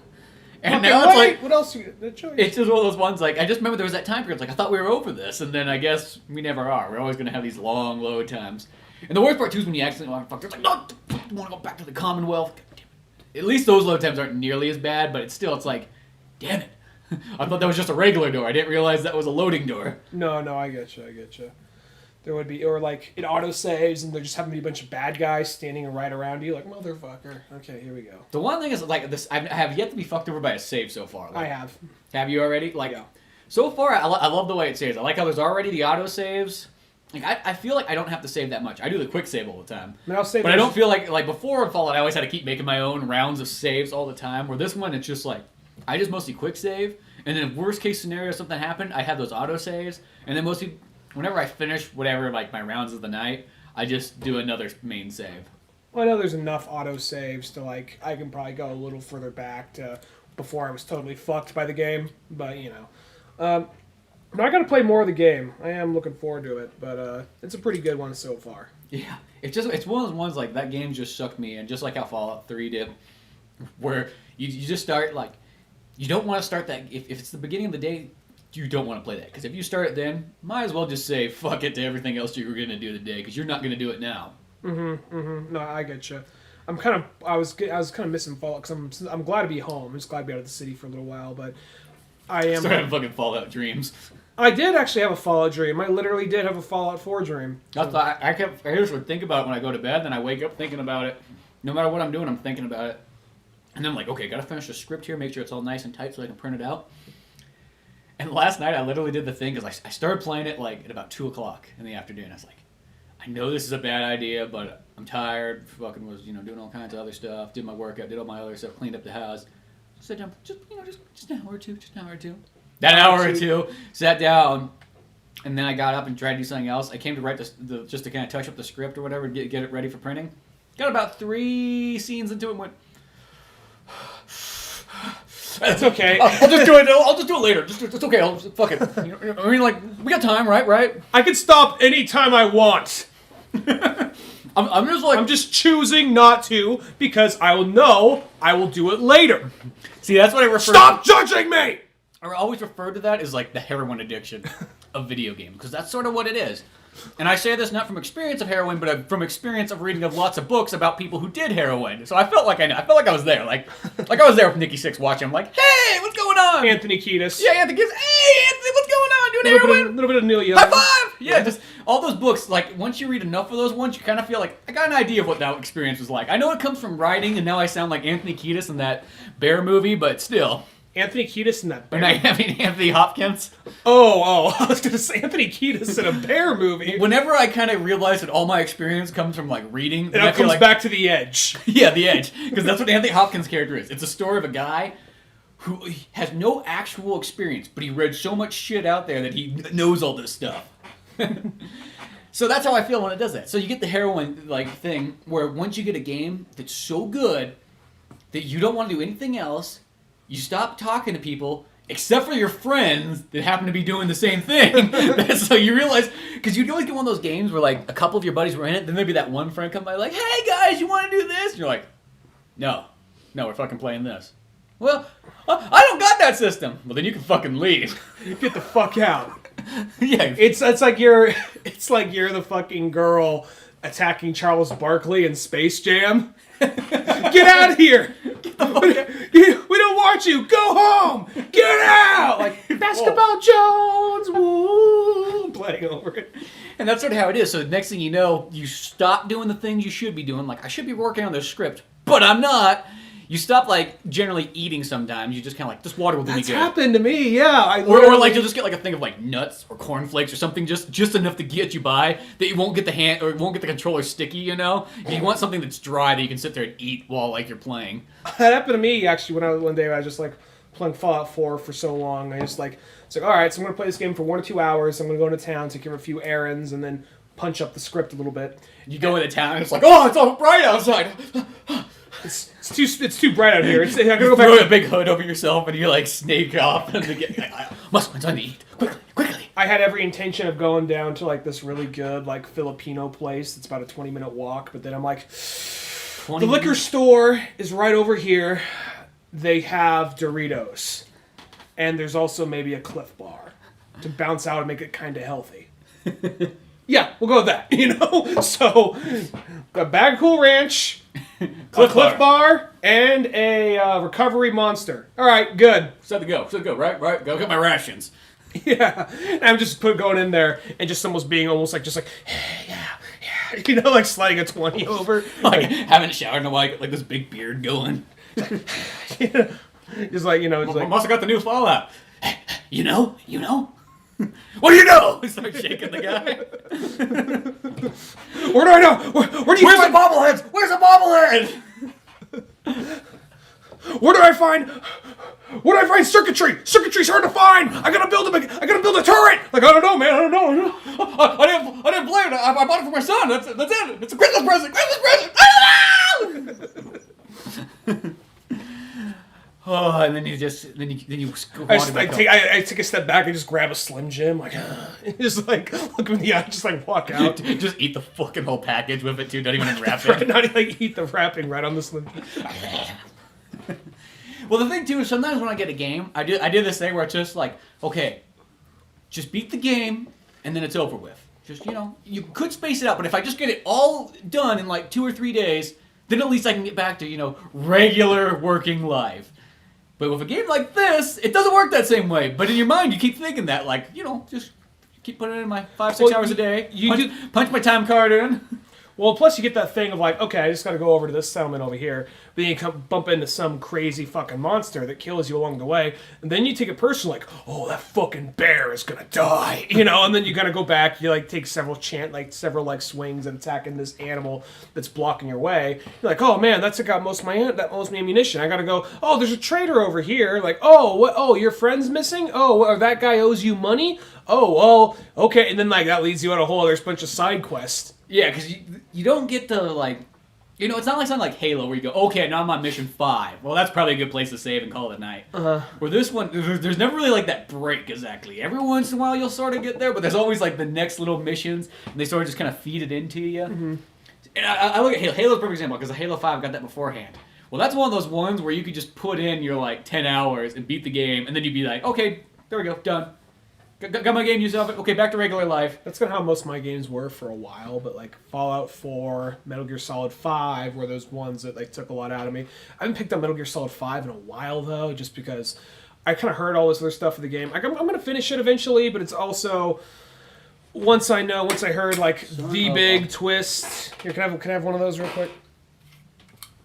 And okay, now it's like, what else? The choice. It's just one of those ones like I just remember there was that time period. Like I thought we were over this, and then I guess we never are. We're always gonna have these long load times. And the worst part too is when you accidentally want to fuck. It's like, no, you want to go back to the Commonwealth. At least those load times aren't nearly as bad, but it's still, it's like, damn it. I thought that was just a regular door. I didn't realize that was a loading door. No, I get you. There would be, or like it auto saves, and there just happen to be a bunch of bad guys standing right around you, like motherfucker. Okay, here we go. The one thing is like this, I have yet to be fucked over by a save so far. Like, I have. Have you already? Like, yeah. So far, I love the way it saves. I like how there's already the auto saves. Like I feel like I don't have to save that much. I do the quick save all the time. I mean, I'll save but I don't feel like before in Fallout I always had to keep making my own rounds of saves all the time. Where this one it's just like I just mostly quick save, and then if worst case scenario something happened, I have those auto saves, and then mostly whenever I finish whatever like my rounds of the night, I just do another main save. Well, I know there's enough auto saves to like I can probably go a little further back to before I was totally fucked by the game, but you know. I gotta play more of the game. I am looking forward to it, but it's a pretty good one so far. Yeah, it's one of those ones like that game just sucked me in, just like how Fallout 3 did, where you just start like you don't want to start that if it's the beginning of the day, you don't want to play that because if you start it then, might as well just say fuck it to everything else you were gonna do today because you're not gonna do it now. No, I get you. I was kind of missing Fallout because I'm glad to be home. I'm just glad to be out of the city for a little while, but I am. Start having fucking Fallout dreams. I did actually have a Fallout dream. I literally did have a Fallout 4 dream. I just would think about it when I go to bed, then I wake up thinking about it. No matter what I'm doing, I'm thinking about it. And then I'm like, okay, gotta finish the script here, make sure it's all nice and tight so I can print it out. And last night I literally did the thing because I started playing it like at about 2 o'clock in the afternoon. I was like, I know this is a bad idea, but I'm tired. Fucking was doing all kinds of other stuff. Did my workout, did all my other stuff, cleaned up the house. Sit down, just an hour or two, That hour or two, sat down, and then I got up and tried to do something else. I came to write just to kind of touch up the script or whatever, get it ready for printing. Got about 3 scenes into it and went, it's okay. I'll just do it. I'll just do it later. It's okay. Fuck it. I mean, like we got time, right? I can stop anytime I want. I'm just choosing not to because I will know I will do it later. See, that's what I refer. Stop judging me. I always refer to that as like the heroin addiction of video games because that's sort of what it is. And I say this not from experience of heroin, but from experience of reading of lots of books about people who did heroin. So I felt like I know. I felt like I was there. Like I was there with Nikki Sixx watching. I'm like, hey, what's going on? Anthony Kiedis. Yeah, Anthony Kiedis. Hey, Anthony, what's going on? fucking heroin. A little bit of Neil Young. High five! Yeah, just all those books. Like once you read enough of those ones, you kind of feel like I got an idea of what that experience was like. I know it comes from writing, and now I sound like Anthony Kiedis in that Bear movie, but still. Anthony Kiedis in that Bear. I mean Anthony Hopkins. Oh, I was gonna say Anthony Kiedis in a Bear movie. Whenever I kind of realize that all my experience comes from like reading, And it comes back to The Edge. Yeah, The Edge, because that's what Anthony Hopkins' character is. It's a story of a guy who has no actual experience, but he read so much shit out there that he knows all this stuff. So that's how I feel when it does that. So you get the heroin like thing where once you get a game that's so good that you don't want to do anything else, you stop talking to people except for your friends that happen to be doing the same thing. So you realize, because you'd always get one of those games where like a couple of your buddies were in it, then there'd be that one friend come by like, hey guys, you want to do this? And you're like, no, we're fucking playing this. Well, I don't got that system. Well, then you can fucking leave. Get the fuck out. Yeah, It's like you're the fucking girl attacking Charles Barkley in Space Jam. Get out of here! We don't want you. Go home. Get out! Like Basketball Jones, woo, playing over it. And that's sort of how it is. So the next thing you know, you stop doing the things you should be doing. Like I should be working on this script, but I'm not. You stop like generally eating sometimes. You just kind of like this water will do me good. That's happened to me. Yeah, Or like you'll just get like a thing of like nuts or cornflakes or something just enough to get you by that you won't get the hand or it won't get the controller sticky. You know, you want something that's dry that you can sit there and eat while like you're playing. That happened to me actually when one day I was just like playing Fallout 4 for so long. I just like it's like all right, so I'm gonna play this game for 1 or 2 hours. I'm gonna go into town, take care of a few errands, and then punch up the script a little bit. You go into town and it's like, oh, it's all bright outside. It's too bright out here. I gotta go Throw back. a big hood over yourself and you like snake off and I must find something to eat quickly. I had every intention of going down to like this really good like Filipino place. It's about a 20-minute walk, but then I'm like, the liquor store is right over here. They have Doritos, and there's also maybe a Cliff Bar to bounce out and make it kind of healthy. Yeah, we'll go with that. You know, so a bag of Cool Ranch. Cliff Bar and a recovery monster. All right, good. Set to go. Right. Go get my rations. Yeah, and I'm just going in there and just almost being yeah, you know, like sliding a 20 over, like haven't showered in a while, like this big beard going. Just like you know, just like must have got the new Fallout. You know. What do you know? He starts shaking the guy. Where do I know? Where do you Where's find the bobbleheads? Where's the bobblehead? Where do I find circuitry? Circuitry's hard to find. I gotta build a turret. Like I don't know, man. I don't know. I didn't play it. I bought it for my son. That's it. It's a Christmas present. Oh, and then you go I take a step back and just grab a Slim Jim, like just like look in the eye, just like walk out. Just eat the fucking whole package with it too. Don't even unwrap it. Not like eat the wrapping right on the Slim Jim. Well, the thing too is sometimes when I get a game, I do this thing where it's just like, okay, just beat the game and then it's over with. Just you could space it out, but if I just get it all done in like 2 or 3 days, then at least I can get back to regular working life. But with a game like this, it doesn't work that same way. But in your mind, you keep thinking that, like, just keep putting it in my 5-6 hours a day. Punch my time card in. Well, plus you get that thing of like, okay, I just got to go over to this settlement over here. Then you bump into some crazy fucking monster that kills you along the way, and then you take it personal, like, oh, that fucking bear is gonna die, And then you gotta go back. You like take several swings at attacking this animal that's blocking your way. You're like, oh man, that's got most of my ammunition. I gotta go. Oh, there's a trader over here. Like, oh, what? Oh, your friend's missing. Oh, or that guy owes you money. Oh, well, okay, and then like that leads you on a whole other bunch of side quests. Yeah, because you don't get to like. It's not like something like Halo where you go, okay, now I'm on mission 5. Well, that's probably a good place to save and call it a night. Where this one, there's never really like that break exactly. Every once in a while you'll sort of get there, but there's always like the next little missions, and they sort of just kind of feed it into you. Mm-hmm. And I look at Halo. Halo's a perfect example, because Halo 5 got that beforehand. Well, that's one of those ones where you could just put in your like 10 hours and beat the game, and then you'd be like, okay, there we go, done. Got my game used up. Okay, back to regular life. That's kind of how most of my games were for a while, but like Fallout 4, Metal Gear Solid 5 were those ones that like took a lot out of me. I haven't picked up Metal Gear Solid 5 in a while though, just because I kind of heard all this other stuff of the game. Like, I'm going to finish it eventually, but it's also once I heard like the big twist. Here, can I have one of those real quick?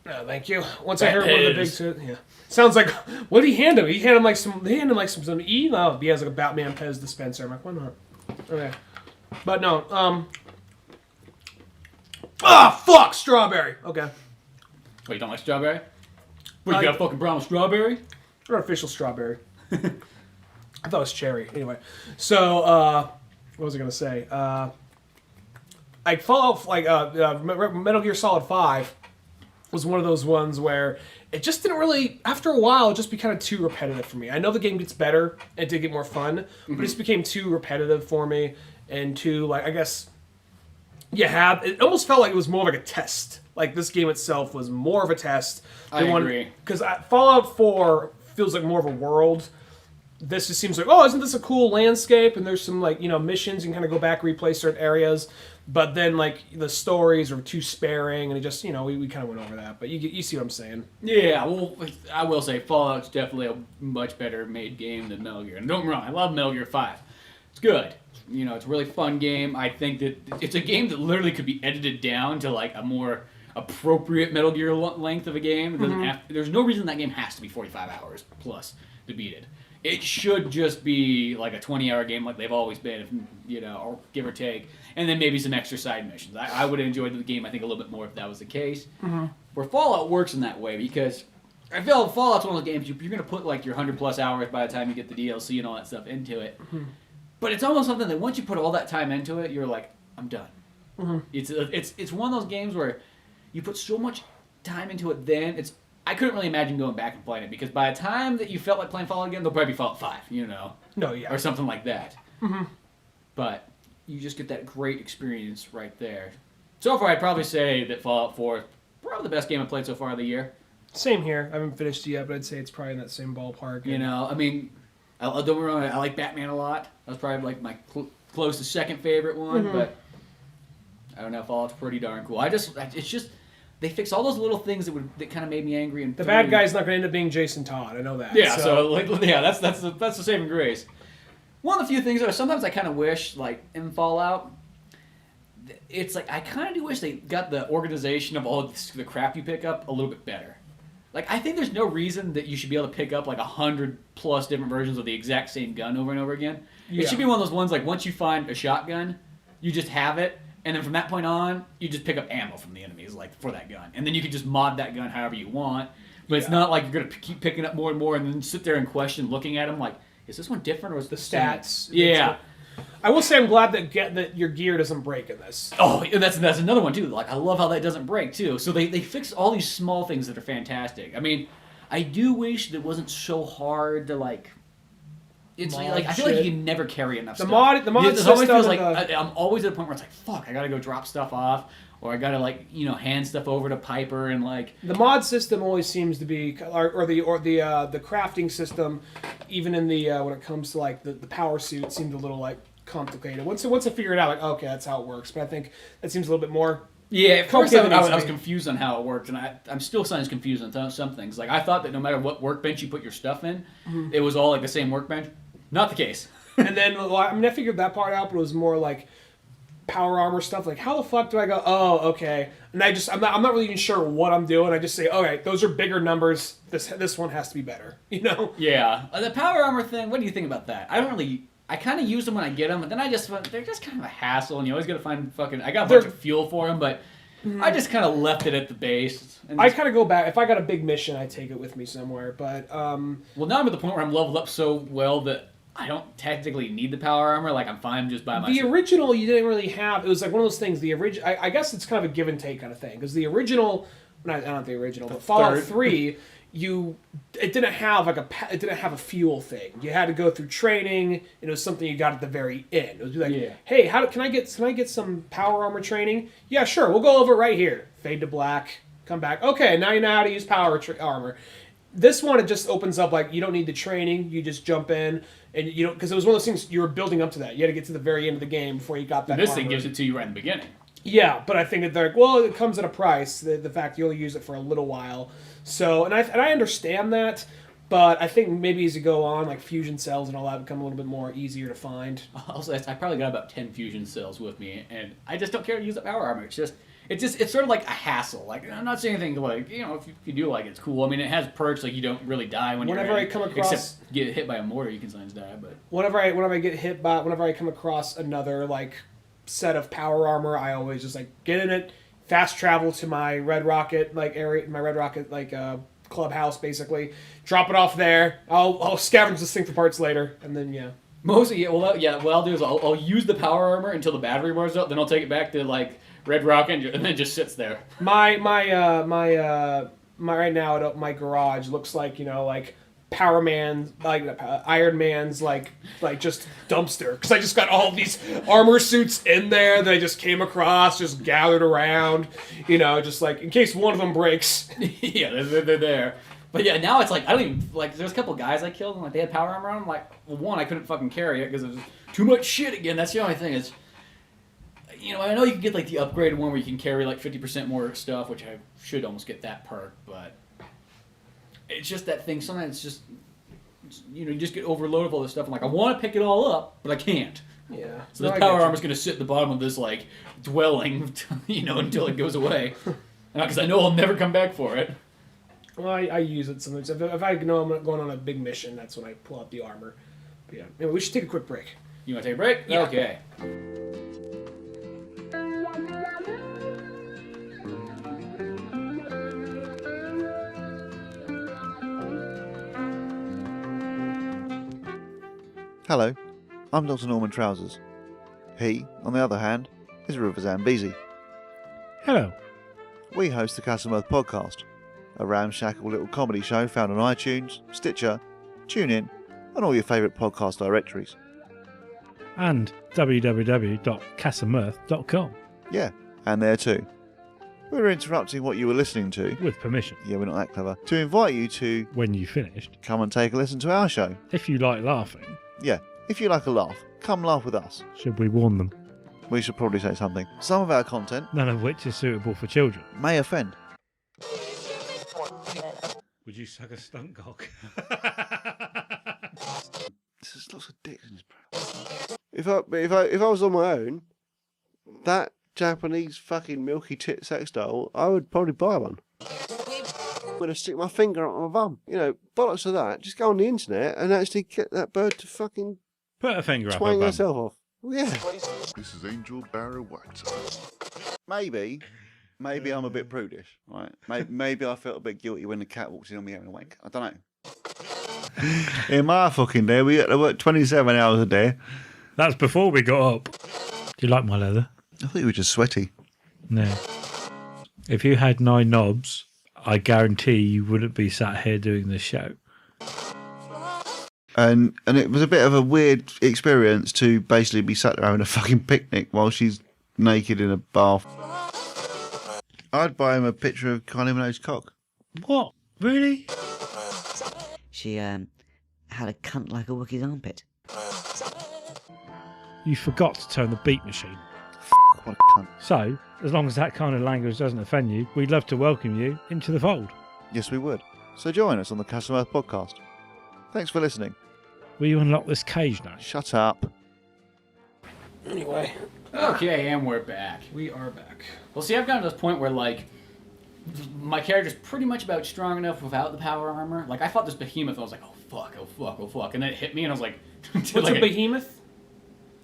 No, thank you. Once I heard one of the big twists, yeah. Sounds like, what did he hand him? He handed him like some E. No, he has like a Batman Pez dispenser. I'm like, why not? Okay, but no. Fuck, strawberry. Okay. Wait, you don't like strawberry? What, you got a fucking brown strawberry? Artificial strawberry. I thought it was cherry. Anyway, so what was I gonna say? Like Fallout, like Metal Gear Solid 5 was one of those ones where it just didn't really. After a while, it just became kind of too repetitive for me. I know the game gets better, and it did get more fun, but it just became too repetitive for me, and too like I guess. It almost felt like it was more like a test. Like this game itself was more of a test. I agree. Because Fallout 4 feels like more of a world. This just seems like, oh, isn't this a cool landscape? And there's some like missions. You can kind of go back, replay certain areas. But then like the stories are too sparing, and it just we kind of went over that. But you see what I'm saying? Yeah. Well, I will say Fallout's definitely a much better made game than Metal Gear. And don't get me wrong, I love Metal Gear 5. It's good. It's a really fun game. I think that it's a game that literally could be edited down to like a more appropriate Metal Gear length of a game. It doesn't have, there's no reason that game has to be 45 hours plus to beat it. It should just be like a 20-hour game like they've always been, or give or take, and then maybe some extra side missions. I would enjoy the game, I think, a little bit more if that was the case. Where Fallout works in that way, because I feel Fallout's one of those games you're going to put like your 100-plus hours by the time you get the DLC and all that stuff into it. But it's almost something that once you put all that time into it, you're like, I'm done. It's one of those games where you put so much time into it. Then I couldn't really imagine going back and playing it, because by the time that you felt like playing Fallout again, they'll probably be Fallout 5, No, yeah, or something like that. But you just get that great experience right there. So far, I'd probably say that Fallout 4 is probably the best game I've played so far of the year. Same here. I haven't finished it yet, but I'd say it's probably in that same ballpark. I mean. Don't get me wrong, I like Batman a lot. That was probably like my closest second favorite one, but I don't know, Fallout's pretty darn cool. It's just they fix all those little things that kind of made me angry. And the bad guy's not going to end up being Jason Todd. I know that. Yeah, that's the saving grace. One of the few things though, sometimes I kind of wish, like in Fallout, it's like I kind of do wish they got the organization of all the crap you pick up a little bit better. Like, I think there's no reason that you should be able to pick up, like, 100+ different versions of the exact same gun over and over again. Yeah. It should be one of those ones, like, once you find a shotgun, you just have it, and then from that point on, you just pick up ammo from the enemies, like, for that gun. And then you can just mod that gun however you want. But it's not like you're going to keep picking up more and more and then sit there and question, looking at them, like, is this one different or is the stats? Yeah. I will say I'm glad that your gear doesn't break in this. Oh, that's another one too. Like I love how that doesn't break too. So they fix all these small things that are fantastic. I mean, I do wish that it wasn't so hard to like. It's like I feel like you can never carry enough. The mod system always feels like I'm always at a point where it's like fuck, I gotta go drop stuff off, or I gotta like hand stuff over to Piper and like. The mod system always seems to be, or the crafting system, even in the when it comes to like the power suit, seemed a little like complicated. Once I figure it out, like okay, that's how it works. But I think that seems a little bit more. Yeah, at first I was confused on how it worked, and I'm still sometimes confused on some things. Like I thought that no matter what workbench you put your stuff in, it was all like the same workbench. Not the case. And then I figured that part out, but it was more like power armor stuff. Like how the fuck do I go? Oh, okay. And I'm not really even sure what I'm doing. I just say, okay, those are bigger numbers. This one has to be better. Yeah. The power armor thing. What do you think about that? I kind of use them when I get them, but then they're just kind of a hassle, and you always got to find I got a bunch of fuel for them, but I just kind of left it at the base. I kind of go back. If I got a big mission, I take it with me somewhere, but... Well, now I'm at the point where I'm leveled up so well that I don't technically need the power armor. Like, I'm fine just by myself. The original, you didn't really have... It was like one of those things, I guess it's kind of a give and take kind of thing, because the original... Not the original, but Fallout 3... it didn't have a fuel thing. You had to go through training, and it was something you got at the very end. It was like, hey, can I get some power armor training? Yeah, sure. We'll go over it right here. Fade to black. Come back. Okay, now you know how to use power armor. This one, it just opens up like you don't need the training. You just jump in, and you don't, because it was one of those things you were building up to that. You had to get to the very end of the game before you got that. This thing gives it to you right in the beginning. Yeah, but I think that they're like, well, it comes at a price. The fact you only use it for a little while. So, and I understand that, But I think maybe as you go on, like fusion cells and all that become a little bit more easier to find. Also, I probably got about 10 fusion cells with me, and I just don't care to use the power armor. It's sort of like a hassle. Like, I'm not saying anything like, if you do like it's cool. I mean, it has perks like you don't really die whenever I come across, except get hit by a mortar, you can sometimes die. But whenever I come across another like set of power armor, I always just like get in it, fast travel to my Red Rocket clubhouse, basically drop it off there. I'll scavenge this thing for parts later, and then mostly what I'll do is I'll use the power armor until the battery wears out, then I'll take it back to like Red Rocket, and then it just sits there. My right now my garage looks like like Power Man, like Iron Man's like just dumpster, because I just got all these armor suits in there that I just came across, just gathered around, just like in case one of them breaks. Yeah, they're there. But yeah, now it's like I don't even like. There's a couple guys I killed and like they had power armor on. I'm like, well, one, I couldn't fucking carry it because it was too much shit again. That's the only thing is. I know you can get like the upgraded one where you can carry like 50% more stuff, which I should almost get that perk, but it's just that thing. Sometimes it's just, you just get overloaded with all this stuff. I'm like, I want to pick it all up, but I can't. Yeah. So this power armor's going to sit at the bottom of this like dwelling, until it goes away, because I know I'll never come back for it. Well, I use it sometimes. If I know I'm going on a big mission, that's when I pull out the armor. But yeah. Anyway, we should take a quick break. You want to take a break? Yeah. Okay. Hello, I'm Dr. Norman Trousers. He, on the other hand, is River Zambezi. Hello. We host the Casa Mirth podcast, a ramshackle little comedy show found on iTunes, Stitcher, TuneIn, and all your favourite podcast directories. And www.casamirth.com. Yeah, and there too. We're interrupting what you were listening to, With permission. yeah, we're not that clever, to invite you to When you finished. come and take a listen to our show. If you like laughing, Yeah, if you like a laugh, come laugh with us. should we warn them? We should probably say something. Some of our content None of which is suitable for children. may offend. Would you suck a stunt cock? There's lots of dicks in this program. If I was on my own, that Japanese fucking milky tit sex doll, I would probably buy one. I'm gonna stick my finger up my bum. Bollocks of that. Just go on the internet and actually get that bird to fucking Put a finger up her twang bum. herself off. Yeah. This is Angel Barrow Whiteside. Maybe I'm a bit prudish, right? Maybe I felt a bit guilty when the cat walks in on me having a wank. I don't know. In my fucking day, we had to work 27 hours a day. That's before we got up. Do you like my leather? I thought you were just sweaty. No. If you had 9 knobs, I guarantee you wouldn't be sat here doing this show. And it was a bit of a weird experience to basically be sat there having a fucking picnic while she's naked in a bath. I'd buy him a picture of Kylie Minogue's cock. What? Really? She had a cunt like a Wookiee's armpit. You forgot to turn the beat machine. What a cunt. So, as long as that kind of language doesn't offend you, we'd love to welcome you into the fold. Yes, we would. So join us on the Casa Mirth podcast. Thanks for listening. Will you unlock this cage now? Shut up. Anyway, Okay, and we're back. we are back. Well, see, I've gotten to this point where, like, my character's pretty much about strong enough without the power armor. Like, I fought this behemoth, and I was like, oh fuck, oh fuck, oh fuck. And then it hit me, and I was like... What's like a behemoth?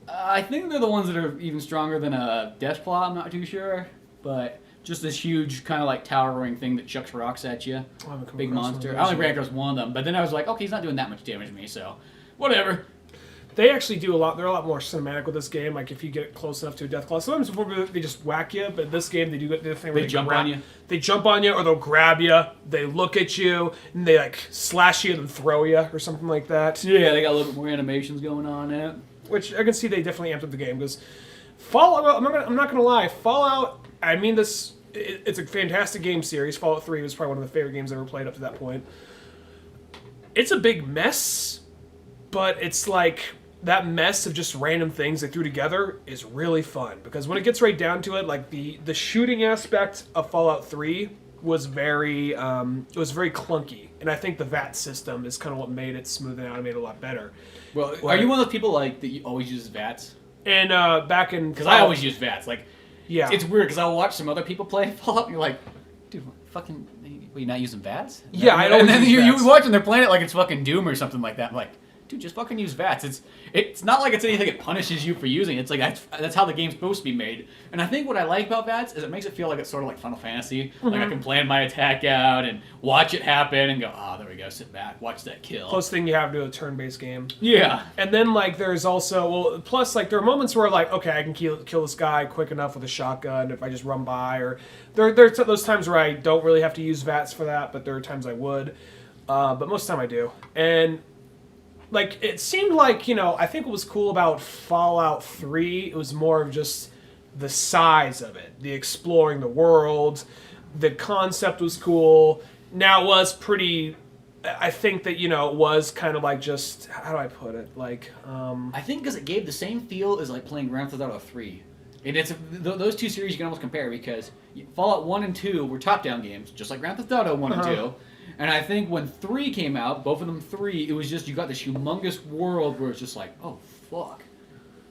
I think they're the ones that are even stronger than a Deathclaw, I'm not too sure. But just this huge, kind of like towering thing that chucks rocks at you. I haven't come Big across one monster. of I only those ran yet. across one of them, but then I was like, okay, he's not doing that much damage to me, so... Whatever. They actually do a lot. They're a lot more cinematic with this game. Like if you get close enough to a death claw, sometimes before they just whack you. But in this game, they do the thing where They jump on you? They jump on you, or they'll grab you. They look at you, and they like slash you and throw you, or something like that. Yeah, they got a little bit more animations going on in it. Which I can see they definitely amped up the game because Fallout. I'm not gonna lie. Fallout. I mean this. It's a fantastic game series. Fallout 3 was probably one of the favorite games I ever played up to that point. It's a big mess, but it's like that mess of just random things they threw together is really fun because when it gets right down to it, like the shooting aspect of Fallout 3 was very clunky, and And I think the VAT system is kind of what made it smooth out and made it a lot better. Well, are you one of those people like that you always use VATs? And back in... Because I always use VATs. Like, yeah. It's weird because I'll watch some other people play Fallout and you're like, dude, fucking, were you not using VATs? Yeah, I don't And then use you VATs. watch them, they're playing it like it's fucking Doom or something like that. I'm like, dude, just fucking use VATs. It's not like it's anything that punishes you for using it. It's like that's how the game's supposed to be made. And I think what I like about VATs is it makes it feel like it's sort of like Final Fantasy. Like I can plan my attack out and watch it happen and go, there we go, sit back, watch that kill. Close thing you have to a turn-based game. Yeah. And then, like, there's also... Well, plus, like, there are moments where, like, okay, I can kill this guy quick enough with a shotgun if I just run by. Or there are those times where I don't really have to use VATs for that, but there are times I would. But most of the time I do. And... like, it seemed like, I think what was cool about Fallout 3, it was more of just the size of it, the exploring the world, the concept was cool. Now, it was pretty, I think that, it was kind of like just, how do I put it? Like, I think because it gave the same feel as, like, playing Grand Theft Auto 3. And it's those two series you can almost compare because Fallout 1 and 2 were top-down games, just like Grand Theft Auto 1 and 2. And I think when 3 came out, both of them 3, it was just, you got this humongous world where it's just like, oh, fuck.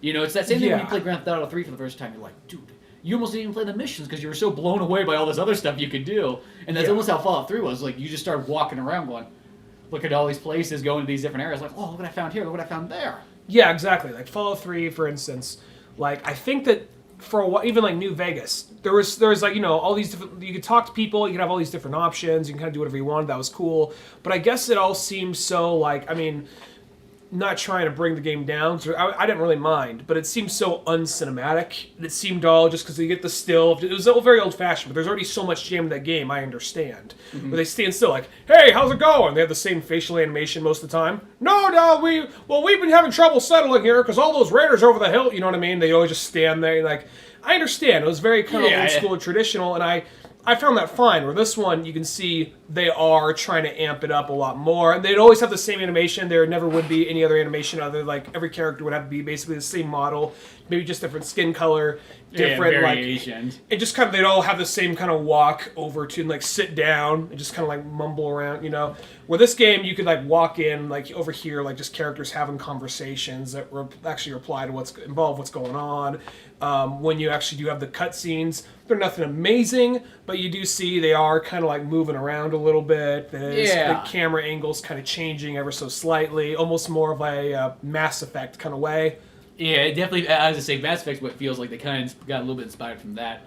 It's that same thing when you play Grand Theft Auto 3 for the first time. You're like, dude, you almost didn't even play the missions because you were so blown away by all this other stuff you could do. And that's almost how Fallout 3 was. Like, you just started walking around going, look at all these places, going to these different areas. Like, oh, look what I found here, look what I found there. Yeah, exactly. Like, Fallout 3, for instance, like, I think that for a while, even like New Vegas, there was like, all these different, you could talk to people, you could have all these different options, you can kind of do whatever you wanted, that was cool. But I guess it all seems so like, I mean, not trying to bring the game down, so I didn't really mind, but it seemed so uncinematic. It seemed all just because you get the still, it was all very old-fashioned, but there's already so much jam in that game, I understand. But they stand still like, hey, how's it going? They have the same facial animation most of the time. No, we've been having trouble settling here because all those raiders over the hill, you know what I mean? They always just stand there, like, I understand. It was very kind of old school and traditional, and I found that fine. Where this one, you can see they are trying to amp it up a lot more. And they'd always have the same animation. There never would be any other animation other like every character would have to be basically the same model, maybe just different skin color, different variations. Like it just kind of they'd all have the same kind of walk over to and like sit down and just kind of like mumble around, Where this game you could like walk in like over here like just characters having conversations that actually reply to what's going on. When you actually do have the cutscenes, they're nothing amazing, but you do see they are kind of like moving around a little bit. The camera angle's kind of changing ever so slightly, almost more of a Mass Effect kind of way. Yeah, it definitely, as I say, Mass Effect's what feels like they kind of got a little bit inspired from that.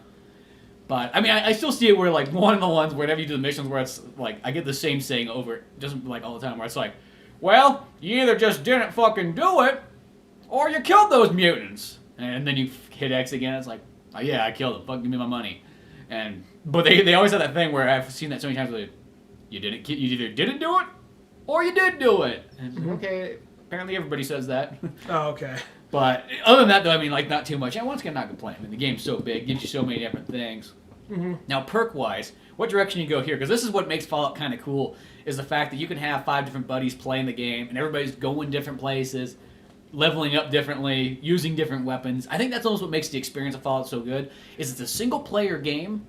But, I mean, I still see it where, like, one of the ones whenever you do the missions where it's, like, I get the same saying over, just, like, all the time, where it's like, well, you either just didn't fucking do it, or you killed those mutants. And then you hit X again, it's like, oh yeah, I killed them, fuck, give me my money. But they always have that thing where I've seen that so many times where you either didn't do it, or you did do it. And, okay, apparently everybody says that. Oh, okay. But other than that, though, I mean, like, not too much. And once again, not complaining. I mean, the game's so big, gives you so many different things. Now, perk-wise, what direction you go here? Because this is what makes Fallout kind of cool, is the fact that you can have 5 different buddies playing the game, and everybody's going different places, leveling up differently, using different weapons. I think that's almost what makes the experience of Fallout so good, is it's a single-player game,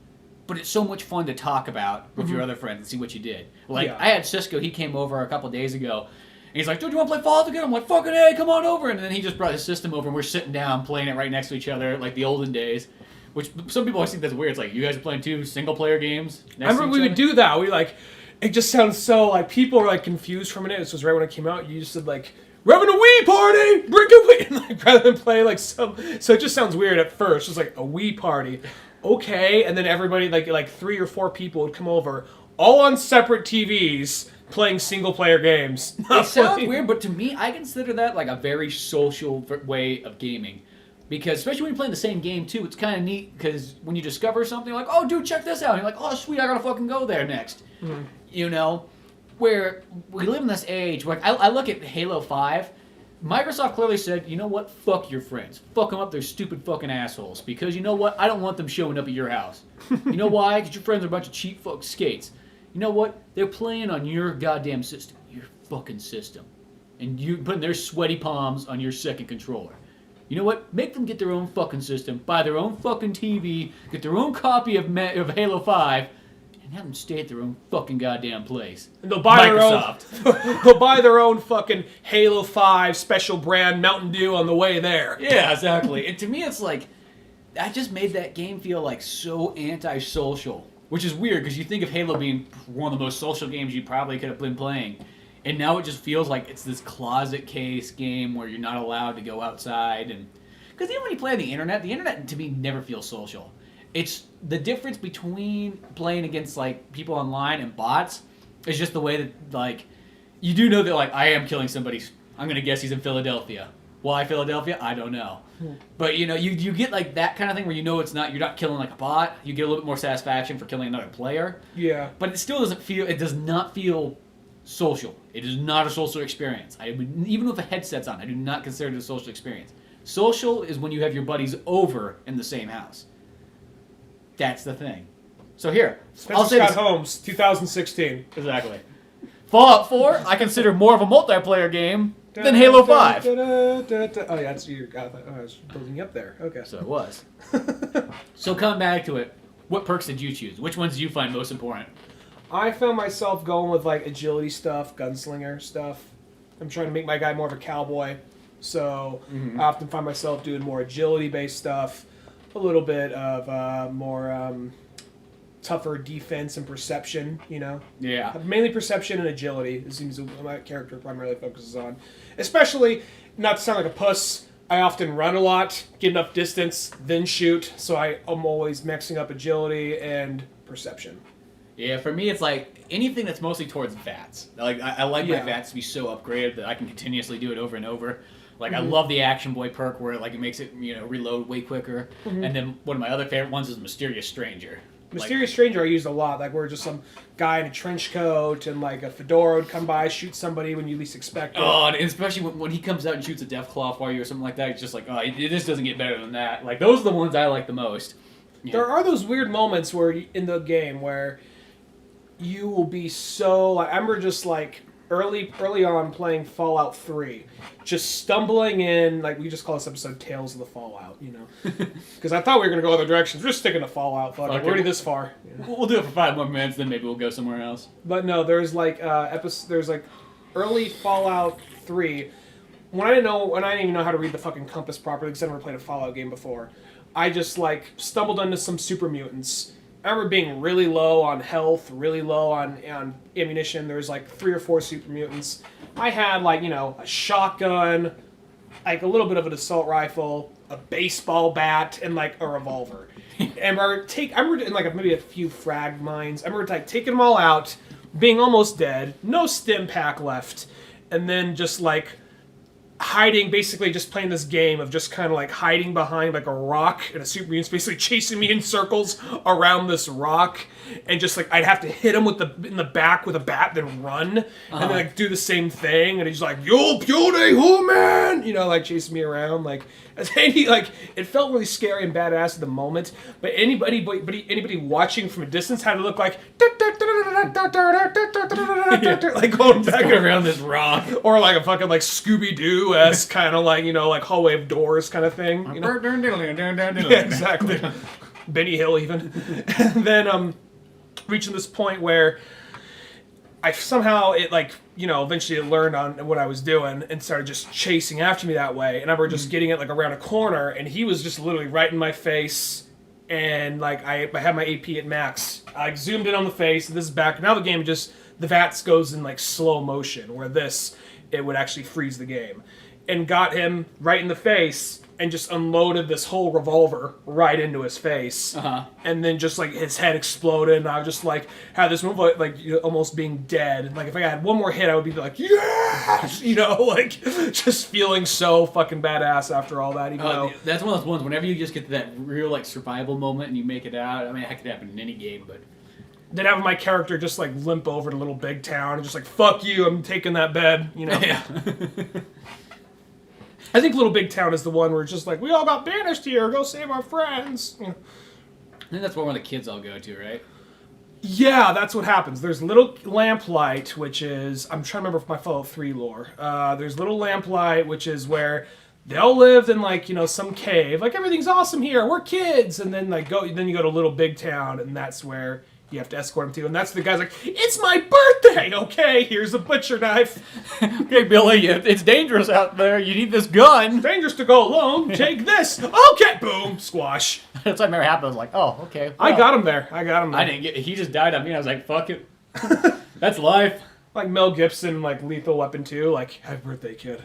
but it's so much fun to talk about with your other friends and see what you did. Like, I had Cisco, he came over a couple days ago, and he's like, dude, you want to play Fallout again? I'm like, fucking hey, come on over. And then he just brought his system over, and we're sitting down playing it right next to each other, like the olden days. Which some people always think that's weird. It's like, you guys are playing 2 single-player games next I remember to we each would other? do that. We like, it just sounds so like people are like confused for a minute. This was right when it came out. You just said like, we're having a Wii party, bring a Wii, and, like, rather than play like some. So it just sounds weird at first. It's like a Wii party, okay, and then everybody like 3 or 4 people would come over, all on separate TVs. Playing single-player games. It sounds weird, but to me, I consider that like a very social way of gaming. Because especially when you're playing the same game, too, it's kind of neat because when you discover something, you're like, oh, dude, check this out. And you're like, oh, sweet, I gotta fucking go there next. You know? Where we live in this age, where I look at Halo 5, Microsoft clearly said, you know what, fuck your friends. Fuck them up, they're stupid fucking assholes. Because you know what, I don't want them showing up at your house. You know why? Because your friends are a bunch of cheap fuck skates. You know what? They're playing on your goddamn system. Your fucking system. And you putting their sweaty palms on your second controller. You know what? Make them get their own fucking system, buy their own fucking TV, get their own copy of Halo 5, and have them stay at their own fucking goddamn place. And they'll buy Microsoft. their own. They'll buy their own fucking Halo 5 special brand Mountain Dew on the way there. Yeah, exactly. And to me, it's like that just made that game feel like so anti-social, which is weird because you think of Halo being one of the most social games you probably could have been playing. And now it just feels like it's this closet case game where you're not allowed to go outside. And because even when you play on the internet to me never feels social. It's the difference between playing against like people online and bots is just the way that like you do know that like I am killing somebody. I'm gonna guess he's in Philadelphia. Why Philadelphia? I don't know. But you know, you get like that kind of thing where you know you're not killing like a bot. You get a little bit more satisfaction for killing another player. Yeah. But it still does not feel social. It is not a social experience. Even with the headsets on, I do not consider it a social experience. Social is when you have your buddies over in the same house. That's the thing. So here, I'll say Scott this. Holmes, 2016. Exactly. Fallout 4, I consider more of a multiplayer game than Halo 5. Oh yeah, that's your. I was building you up there. Okay. So it was. So coming back to it, what perks did you choose? Which ones do you find most important? I found myself going with like agility stuff, gunslinger stuff. I'm trying to make my guy more of a cowboy, so I often find myself doing more agility-based stuff, a little bit of more tougher defense and perception. You know, Yeah. mainly perception and agility. It seems what my character primarily focuses on, especially not to sound like a puss. I often run a lot, get enough distance, then shoot. So I'm always mixing up agility and perception. Yeah, for me, it's like anything that's mostly towards VATS. Like I like my Yeah. VATS to be so upgraded that I can continuously do it over and over. Like I love the Action Boy perk where like it makes it reload way quicker. And then one of my other favorite ones is Mysterious Stranger. Mysterious Stranger I used a lot, like where just some guy in a trench coat and like a fedora would come by, shoot somebody when you least expect it. Oh, and especially when he comes out and shoots a Deathclaw for you or something like that, it's just like, oh, it just doesn't get better than that. Like those are the ones I like the most. Yeah. There are those weird moments where in the game where you will be so like I remember just like early on playing Fallout 3, just stumbling in, like we just call this episode Tales of the Fallout, you know, because I thought we were gonna go other directions. We're just sticking to Fallout. Fuck it, Okay. we're already this far. Yeah. We'll do it for 5 more minutes, then maybe we'll go somewhere else. But no, there's like there's like early Fallout 3 when I didn't even know how to read the fucking compass properly because I never played a Fallout game before. I just like stumbled into some super mutants. I remember being really low on health, really low on ammunition. There was like 3 or 4 super mutants. I had like, a shotgun, like a little bit of an assault rifle, a baseball bat, and like a revolver. And I remember in like maybe a few frag mines. I remember like taking them all out, being almost dead, no stim pack left, and then just like hiding, basically just playing this game of just kind of like hiding behind like a rock, and a super mutant's basically chasing me in circles around this rock, and just like I'd have to hit him in the back with a bat, then run, and then like do the same thing, and he's like, "Yo, beauty, who man?" Like chasing me around, like it felt really scary and badass at the moment. But anybody watching from a distance had to look like like going back around this rock, or like a fucking like Scooby-Doo-esque kind of like like hallway of doors kind of thing. Yeah, exactly. Benny Hill even. And then reaching this point where I somehow eventually learned on what I was doing and started just chasing after me that way. And I remember just getting it like around a corner, and he was just literally right in my face. And like I had my AP at max. I zoomed in on the face, and this is back. Now the game the VATS goes in like slow motion, where it would actually freeze the game. And got him right in the face and just unloaded this whole revolver right into his face. And then just like his head exploded, and I was just like had this moment like almost being dead. Like if I had one more hit, I would be like, yes, like just feeling so fucking badass after all that. Even though that's one of those ones. Whenever you just get to that real like survival moment and you make it out, I mean, that could happen in any game, but. Then having my character just like limp over to Little Big Town and just like, fuck you, I'm taking that bed, Yeah. I think Little Big Town is the one where it's just like, we all got banished here, go save our friends. I think that's where the kids all go to, right? Yeah, that's what happens. There's Little Lamplight, which is, I'm trying to remember my Fallout 3 lore. There's Little Lamplight, which is where they all lived in like, some cave. Like, everything's awesome here, we're kids. And then you go to Little Big Town, and that's where you have to escort him to. And that's the guy's like, it's my birthday! Okay, here's a butcher knife. Okay, Billy, it's dangerous out there. You need this gun. Dangerous to go alone. Take this. Okay, boom, squash. That's what never happened. I was like, oh, okay. I well, got him there. I didn't get. He just died on me. I was like, fuck it. That's life. Like Mel Gibson, like Lethal Weapon 2, like, happy birthday, kid.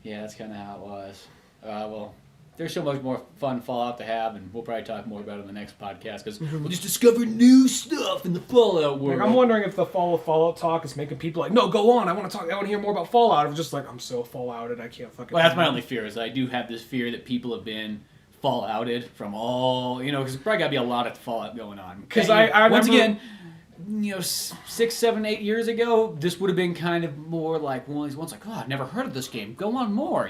Yeah, that's kind of how it was. Well, there's so much more fun Fallout to have, and we'll probably talk more about it in the next podcast, because we'll just discover new stuff in the Fallout world. Like, I'm wondering if the Fallout talk is making people like, no, go on, I want to hear more about Fallout. I'm just like, I'm so Fallouted, I can't fucking... Well, that's my only fear, is I do have this fear that people have been Fallouted from all, because there's probably got to be a lot of Fallout going on. Because I once remember... again, 6, 7, 8 years ago, this would have been kind of more like one of these ones like, oh, I've never heard of this game. Go on more,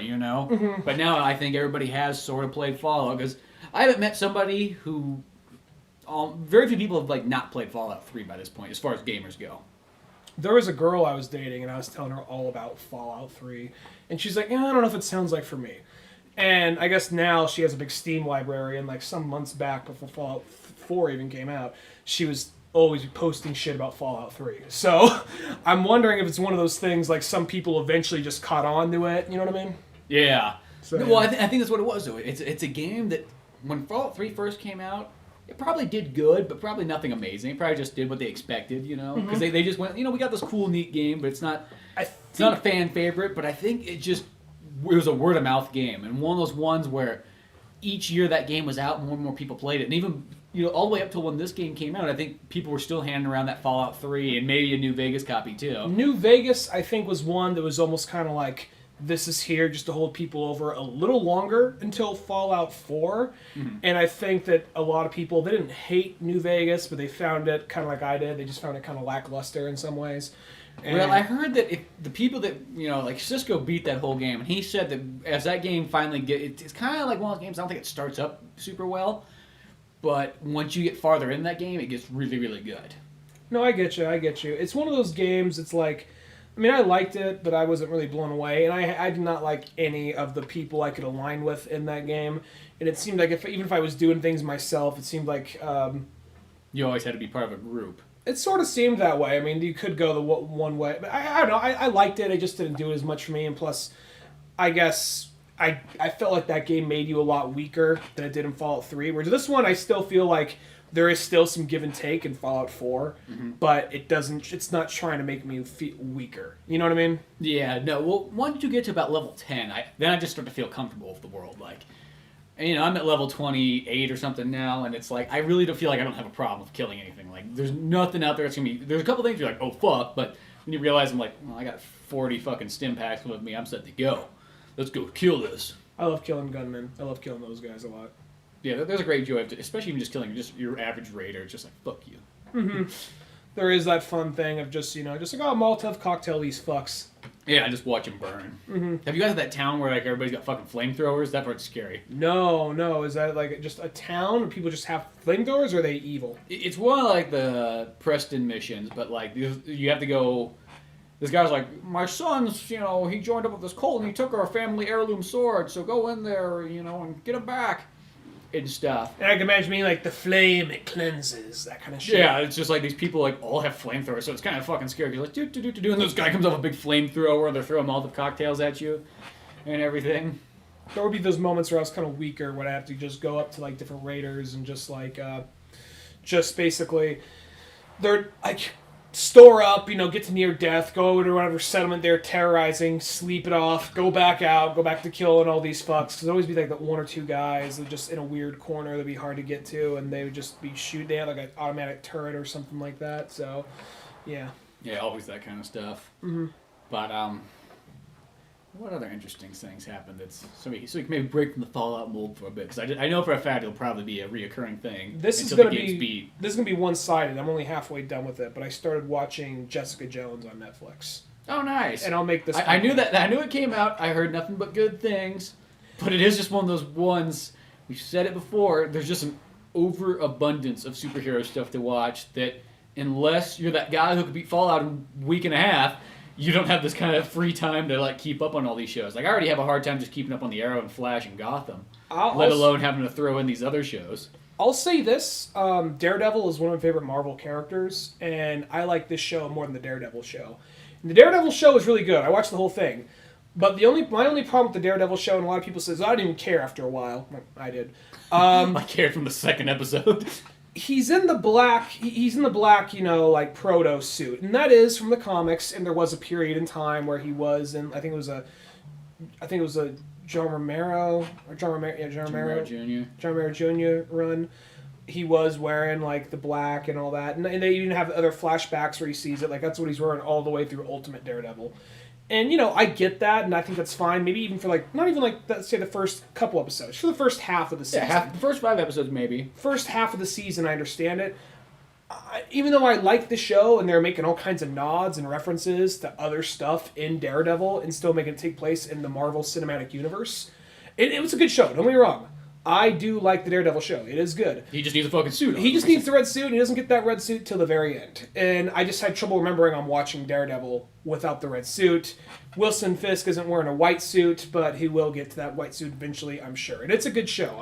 But now I think everybody has sort of played Fallout, because I haven't met somebody who... very few people have like not played Fallout 3 by this point, as far as gamers go. There was a girl I was dating, and I was telling her all about Fallout 3, and she's like, yeah, I don't know if it sounds like for me. And I guess now she has a big Steam library, and like some months back, before Fallout 4 even came out, she was always posting shit about Fallout 3. So I'm wondering if it's one of those things like some people eventually just caught on to it, you know what I mean? Yeah. So, well, I think that's what it was, though. It's a game that, when Fallout 3 first came out, it probably did good, but probably nothing amazing. It probably just did what they expected, Because they just went, we got this cool, neat game, but it's not a fan favorite, but I think it was a word-of-mouth game, and one of those ones where each year that game was out, more and more people played it, and even all the way up till when this game came out, I think people were still handing around that Fallout 3 and maybe a New Vegas copy too. New Vegas, I think, was one that was almost kind of like, this is here just to hold people over a little longer until Fallout 4. Mm-hmm. And I think that a lot of people, they didn't hate New Vegas, but they found it kind of like I did. They just found it kind of lackluster in some ways. And well, I heard that if the people that, like Cisco beat that whole game, and he said that as that game finally it's kind of like one of those games, I don't think it starts up super well, but once you get farther in that game, it gets really, really good. No, I get you. It's one of those games, it's like, I liked it, but I wasn't really blown away, and I did not like any of the people I could align with in that game, and it seemed like even if I was doing things myself, it seemed like... you always had to be part of a group. It sort of seemed that way. I mean, you could go the one way, but I don't know. I liked it. It just didn't do as much for me, and plus, I guess I felt like that game made you a lot weaker than it did in Fallout 3. Whereas this one, I still feel like there is still some give and take in Fallout 4, but it's not trying to make me feel weaker. You know what I mean? Yeah, no. Well, once you get to about level 10, then I just start to feel comfortable with the world. Like, I'm at level 28 or something now, and it's like, I really don't feel like I don't have a problem with killing anything. Like, there's nothing out there that's going to be... There's a couple things you're like, oh, fuck, but when you realize, I'm like, well, I got 40 fucking stim packs with me, I'm set to go. Let's go kill this. I love killing gunmen. I love killing those guys a lot. Yeah, there's a great joy of it, especially even just killing just your average raider. It's just like, fuck you. Mm-hmm. There is that fun thing of just like, oh, Molotov cocktail these fucks. Yeah, I just watch them burn. Mm-hmm. Have you guys had that town where like everybody's got fucking flamethrowers? That part's scary. No. Is that like just a town where people just have flamethrowers, or are they evil? It's one of like the Preston missions, but like you have to go... This guy's like, my son's, he joined up with this cult and he took our family heirloom sword, so go in there, and get him back. And stuff. And I can imagine being like, the flame, it cleanses, that kind of shit. Yeah, it's just like these people like all have flamethrowers, so it's kind of fucking scary. You're like, do, and this guy comes up with a big flamethrower, and they're throwing Molotov cocktails at you, and everything. There would be those moments where I was kind of weaker, when I have to just go up to like different raiders and just like, just basically, they're like, store up, get to near death, go to whatever settlement they're terrorizing, sleep it off, go back out, go back to killing all these fucks. Because there'd always be like the one or two guys that just in a weird corner that'd be hard to get to, and they would just be shooting. They had like an automatic turret or something like that. So, yeah. Yeah, always that kind of stuff. Mm-hmm. But what other interesting things happened? So we can maybe break from the Fallout mold for a bit, because I know for a fact it'll probably be a reoccurring thing. This is gonna be one-sided. I'm only halfway done with it, but I started watching Jessica Jones on Netflix. Oh, nice! And I'll make this. I knew that. I knew it came out. I heard nothing but good things, but it is just one of those ones. We've said it before. There's just an overabundance of superhero stuff to watch that, unless you're that guy who could beat Fallout in a week and a half, you don't have this kind of free time to like keep up on all these shows. Like I already have a hard time just keeping up on the Arrow and Flash and Gotham, let alone having to throw in these other shows. I'll say this: Daredevil is one of my favorite Marvel characters, and I like this show more than the Daredevil show. And the Daredevil show is really good. I watched the whole thing, but my only problem with the Daredevil show, and a lot of people says I didn't even care after a while. I did. I cared from the second episode. He's in the black. He's in the black, like proto suit, and that is from the comics. And there was a period in time where he was in. I think it was a John Romero Jr. run. He was wearing like the black and all that, and they even have other flashbacks where he sees it. Like that's what he's wearing all the way through Ultimate Daredevil. And I get that, and I think that's fine. Maybe even for not even let's say the first couple episodes, for the first half of the season. Yeah, the first 5 episodes maybe. First half of the season, I understand it. Even though I like the show, and they're making all kinds of nods and references to other stuff in Daredevil, and still making it take place in the Marvel Cinematic Universe, it was a good show. Don't get me wrong. I do like the Daredevil show. It is good. He just needs a fucking suit on. He just needs the red suit, and he doesn't get that red suit till the very end. And I just had trouble remembering I'm watching Daredevil without the red suit. Wilson Fisk isn't wearing a white suit, but he will get to that white suit eventually, I'm sure. And it's a good show.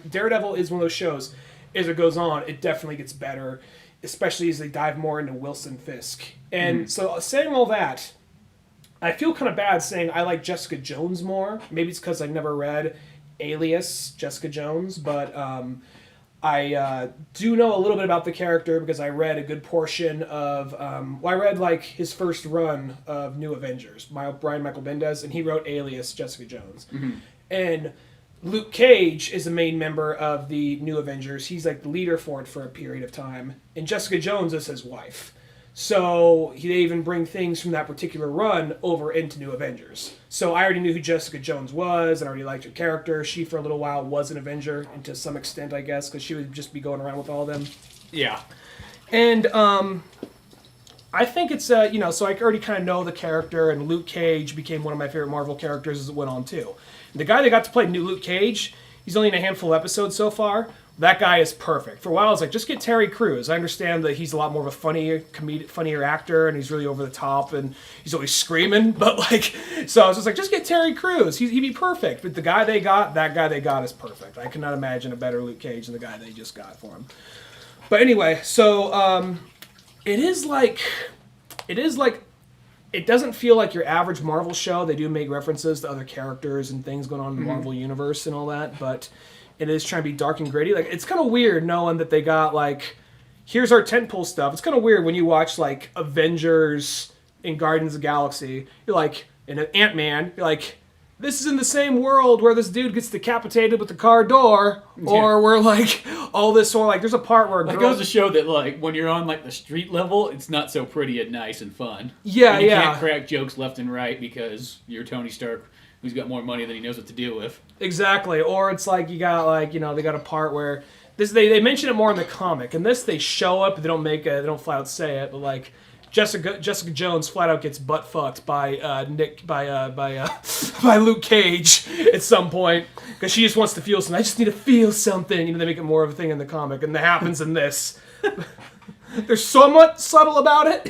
Daredevil is one of those shows, as it goes on, it definitely gets better, especially as they dive more into Wilson Fisk. And so saying all that, I feel kind of bad saying I like Jessica Jones more. Maybe it's because I never read Alias Jessica Jones, but I do know a little bit about the character because I read a good portion of I read his first run of New Avengers, Brian Michael Bendis, and he wrote Alias Jessica Jones. And Luke Cage is the main member of the New Avengers. He's like the leader for it for a period of time, and Jessica Jones is his wife. So they even bring things from that particular run over into New Avengers. So I already knew who Jessica Jones was, and I already liked her character. She, for a little while, was an Avenger, and to some extent, I guess, because she would just be going around with all of them. Yeah. And I think it's, so I already kind of know the character, and Luke Cage became one of my favorite Marvel characters as it went on, too. And the guy that got to play new Luke Cage, he's only in a handful of episodes so far. That guy is perfect. For a while, I was like, just get Terry Crews. I understand that he's a lot more of a funnier actor, and he's really over the top, and he's always screaming. But so I was just like, just get Terry Crews. He'd be perfect. But that guy they got is perfect. I cannot imagine a better Luke Cage than the guy they just got for him. But anyway, so it doesn't feel like your average Marvel show. They do make references to other characters and things going on in the Marvel universe and all that, but it is trying to be dark and gritty. It's kind of weird knowing that they got here's our tentpole stuff. It's kind of weird when you watch Avengers and Guardians of the Galaxy. You're in Ant-Man. You're this is in the same world where this dude gets decapitated with the car door, or where all this, or there's a part where it goes to show that when you're on the street level, it's not so pretty and nice and fun. Yeah, and you can't crack jokes left and right because you're Tony Stark, who's got more money than he knows what to deal with. Exactly. Or it's you got they got a part where they mention it more in the comic, and this they show up, they don't flat out say it, but Jessica Jones flat out gets butt fucked by Luke Cage at some point because she just wants to feel something. I just need to feel something. They make it more of a thing in the comic, and that happens in this. They're somewhat subtle about it,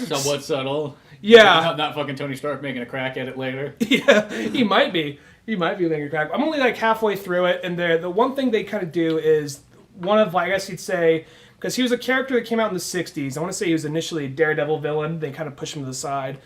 Somewhat subtle. Yeah. Not fucking Tony Stark making a crack at it later. Yeah, he might be. He might be making a crack. I'm only halfway through it, and the one thing they kind of do is one of, I guess you'd say, because he was a character that came out in the 60s. I want to say he was initially a Daredevil villain. They kind of pushed him to the side.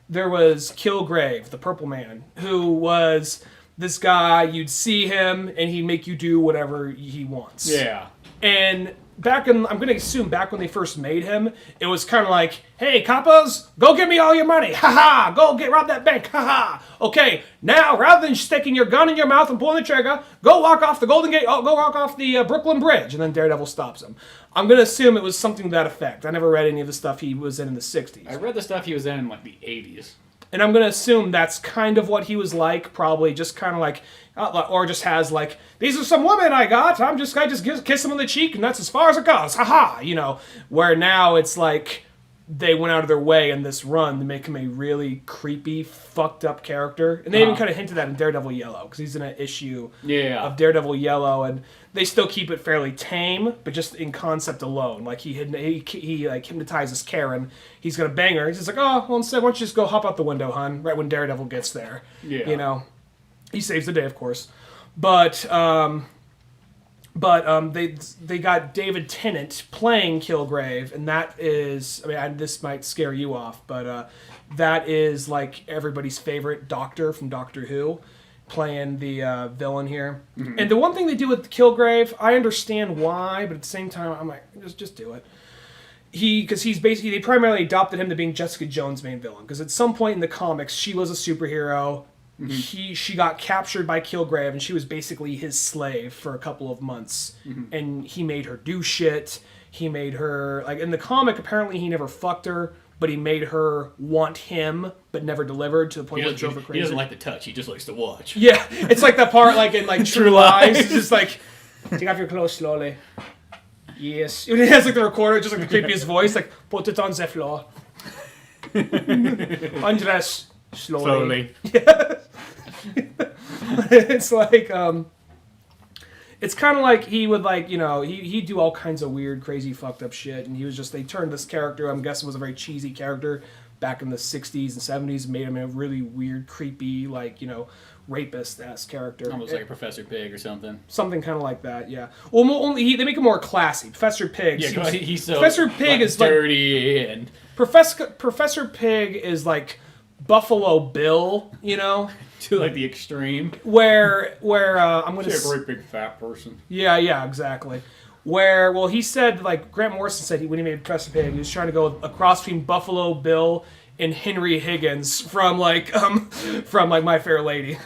There was Kilgrave, the Purple Man, who was this guy, you'd see him, and he'd make you do whatever he wants. Yeah. And I'm going to assume back when they first made him, it was kind of hey, coppers, go give me all your money. Ha-ha, go rob that bank. Ha-ha. Okay, now, rather than sticking your gun in your mouth and pulling the trigger, go walk off the Golden Gate, go walk off the Brooklyn Bridge. And then Daredevil stops him. I'm going to assume it was something to that effect. I never read any of the stuff he was in the 60s. I read the stuff he was in the 80s. And I'm going to assume that's kind of what he was like, probably just kind of or just has these are some women I got. I just kiss them on the cheek, and that's as far as it goes. Ha-ha, Where now it's they went out of their way in this run to make him a really creepy, fucked up character. And they even kind of hinted that in Daredevil Yellow, because he's in an issue of Daredevil Yellow, and they still keep it fairly tame, but just in concept alone. Like he like hypnotizes Karen. He's gonna bang her. He's just like, oh, well, instead, why don't you just go hop out the window, hun? Right when Daredevil gets there. Yeah. You know, he saves the day, of course. But they got David Tennant playing Kilgrave, and that is, I mean, this might scare you off, but that is like everybody's favorite Doctor from Doctor Who, playing the villain here. Mm-hmm. And the one thing they do with Kilgrave, I understand why, but at the same time, I'm like, just do it. Because he's basically, they primarily adopted him to being Jessica Jones' main villain. Because at some point in the comics, she was a superhero. Mm-hmm. She got captured by Kilgrave, and she was basically his slave for a couple of months. Mm-hmm. And he made her do shit. He made her, like in the comic, apparently he never fucked her, but he made her want him, but never delivered, to the point where it drove her crazy. He doesn't like to touch. He just likes to watch. Yeah, it's like that part, like in like True Lies. It's just like, take off your clothes slowly. Yes. It has like the recorder, just like the creepiest voice, like, put it on the floor. Undress slowly. Yeah. It's like, it's kind of like he would, like, you know, he'd do all kinds of weird, crazy, fucked up shit, and he was just, they turned this character, I'm guessing was a very cheesy character back in the 60s and 70s, and made him a really weird, creepy, like, you know, rapist-ass character. Almost like a Professor Pig or something. Something kind of like that, yeah. Well, they make him more classy. Professor Pig. Yeah, he's so Professor Pig is dirty like, and Professor Pig is like Buffalo Bill, you know, to like the extreme. Where I'm gonna say a great big fat person. Yeah, exactly. Well, he said, like Grant Morrison said, when he made Professor Pig, he was trying to go across between Buffalo Bill and Henry Higgins from My Fair Lady.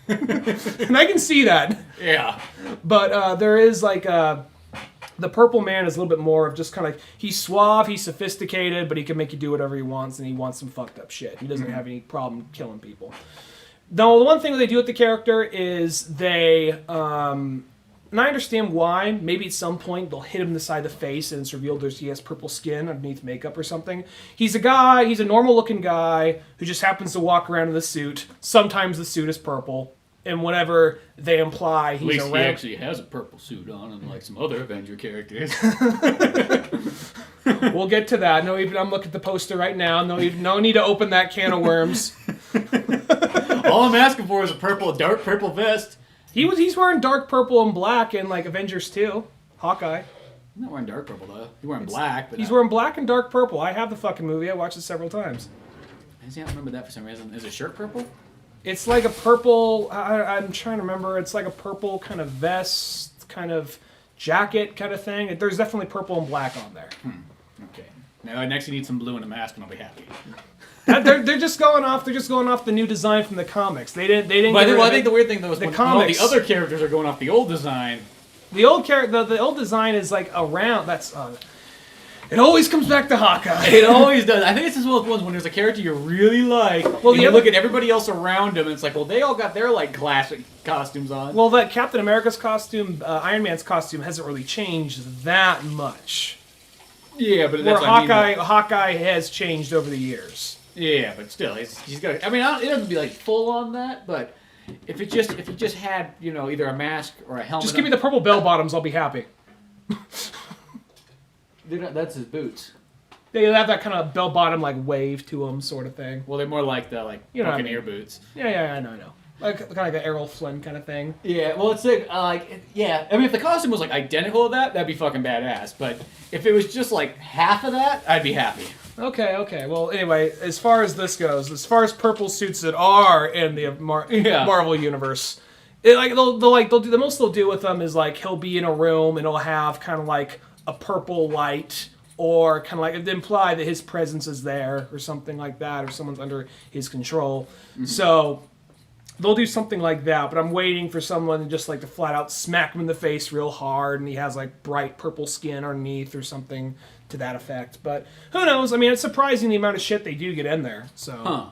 And I can see that. Yeah. But there is like the Purple Man is a little bit more of just kind of like, he's suave, he's sophisticated, but he can make you do whatever he wants, and he wants some fucked up shit. He doesn't have any problem killing people. Though the one thing that they do with the character is they, and I understand why, maybe at some point they'll hit him in the side of the face and it's revealed he has purple skin underneath makeup or something. He's a normal looking guy who just happens to walk around in the suit. Sometimes the suit is purple. And whenever they imply he's at least he actually has a purple suit on, unlike some other Avenger characters. We'll get to that. No, even I'm looking at the poster right now. No need to open that can of worms. All I'm asking for is a dark purple vest. He's wearing dark purple and black in like Avengers 2. Hawkeye. He's not wearing dark purple though. He's wearing black. But he's wearing black and dark purple. I have the fucking movie. I watched it several times. I don't remember that for some reason. Is his shirt purple? It's like a purple, I'm trying to remember, it's like a purple kind of vest, kind of jacket kind of thing. There's definitely purple and black on there. Okay. Now next you need some blue and a mask and I'll be happy. They're just going off the new design from the comics. They didn't But I think the weird thing though is the when comics, all the other characters are going off the old design. The old design is like around, that's... It always comes back to Hawkeye. It always does. I think it's as well as ones when there's a character you really like, well, you look at everybody else around them, and it's like, well, they all got their like classic costumes on. Well, that Captain America's costume, Iron Man's costume hasn't really changed that much. Yeah, but that's Hawkeye has changed over the years. Yeah, but still, he's got. I mean, it doesn't be like full on that, but if it just had either a mask or a helmet. Just give me the purple bell bottoms, I'll be happy. That's his boots. They have that kind of bell-bottom like wave to them, sort of thing. Well, they're more like the Buccaneer boots. Yeah, I know. Like kind of like an Errol Flynn kind of thing. Yeah, well, it's yeah. I mean, if the costume was like identical to that, that'd be fucking badass. But if it was just like half of that, I'd be happy. Okay. Well, anyway, as far as this goes, as far as purple suits that are in the Marvel universe, the most they'll do with them is like he'll be in a room and he'll have kind of like a purple light, or kind of like it imply that his presence is there, or something like that, or someone's under his control. Mm-hmm. So they'll do something like that, but I'm waiting for someone to just like to flat out smack him in the face real hard, and he has like bright purple skin underneath, or something to that effect. But who knows? I mean, it's surprising the amount of shit they do get in there. So,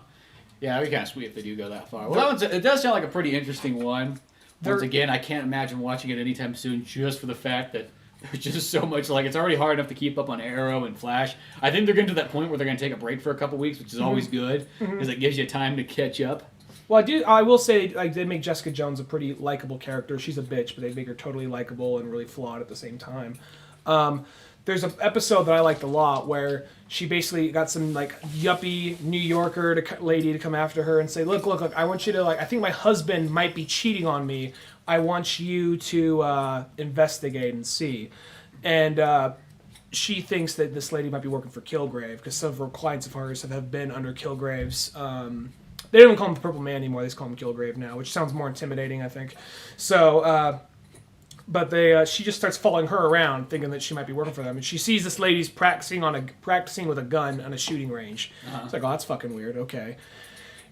yeah, it'd be kind of sweet if they do go that far. Well, it does sound like a pretty interesting one. Once again, I can't imagine watching it anytime soon, just for the fact that There's just so much, like, it's already hard enough to keep up on Arrow and Flash. I think they're getting to that point where they're going to take a break for a couple weeks, which is always good, because it gives you time to catch up. Well, I will say, like, they make Jessica Jones a pretty likable character. She's a bitch, but they make her totally likable and really flawed at the same time. There's an episode that I liked a lot where she basically got some, like, yuppie New Yorker lady to come after her and say, look, I want you to, like, I think my husband might be cheating on me. I want you to investigate and see. And she thinks that this lady might be working for Kilgrave because several clients of hers have been under Kilgrave's... they don't call him the Purple Man anymore. They just call him Kilgrave now, which sounds more intimidating, I think. So... But she just starts following her around, thinking that she might be working for them, and she sees this lady's practicing with a gun on a shooting range. It's like, oh, that's fucking weird. Okay,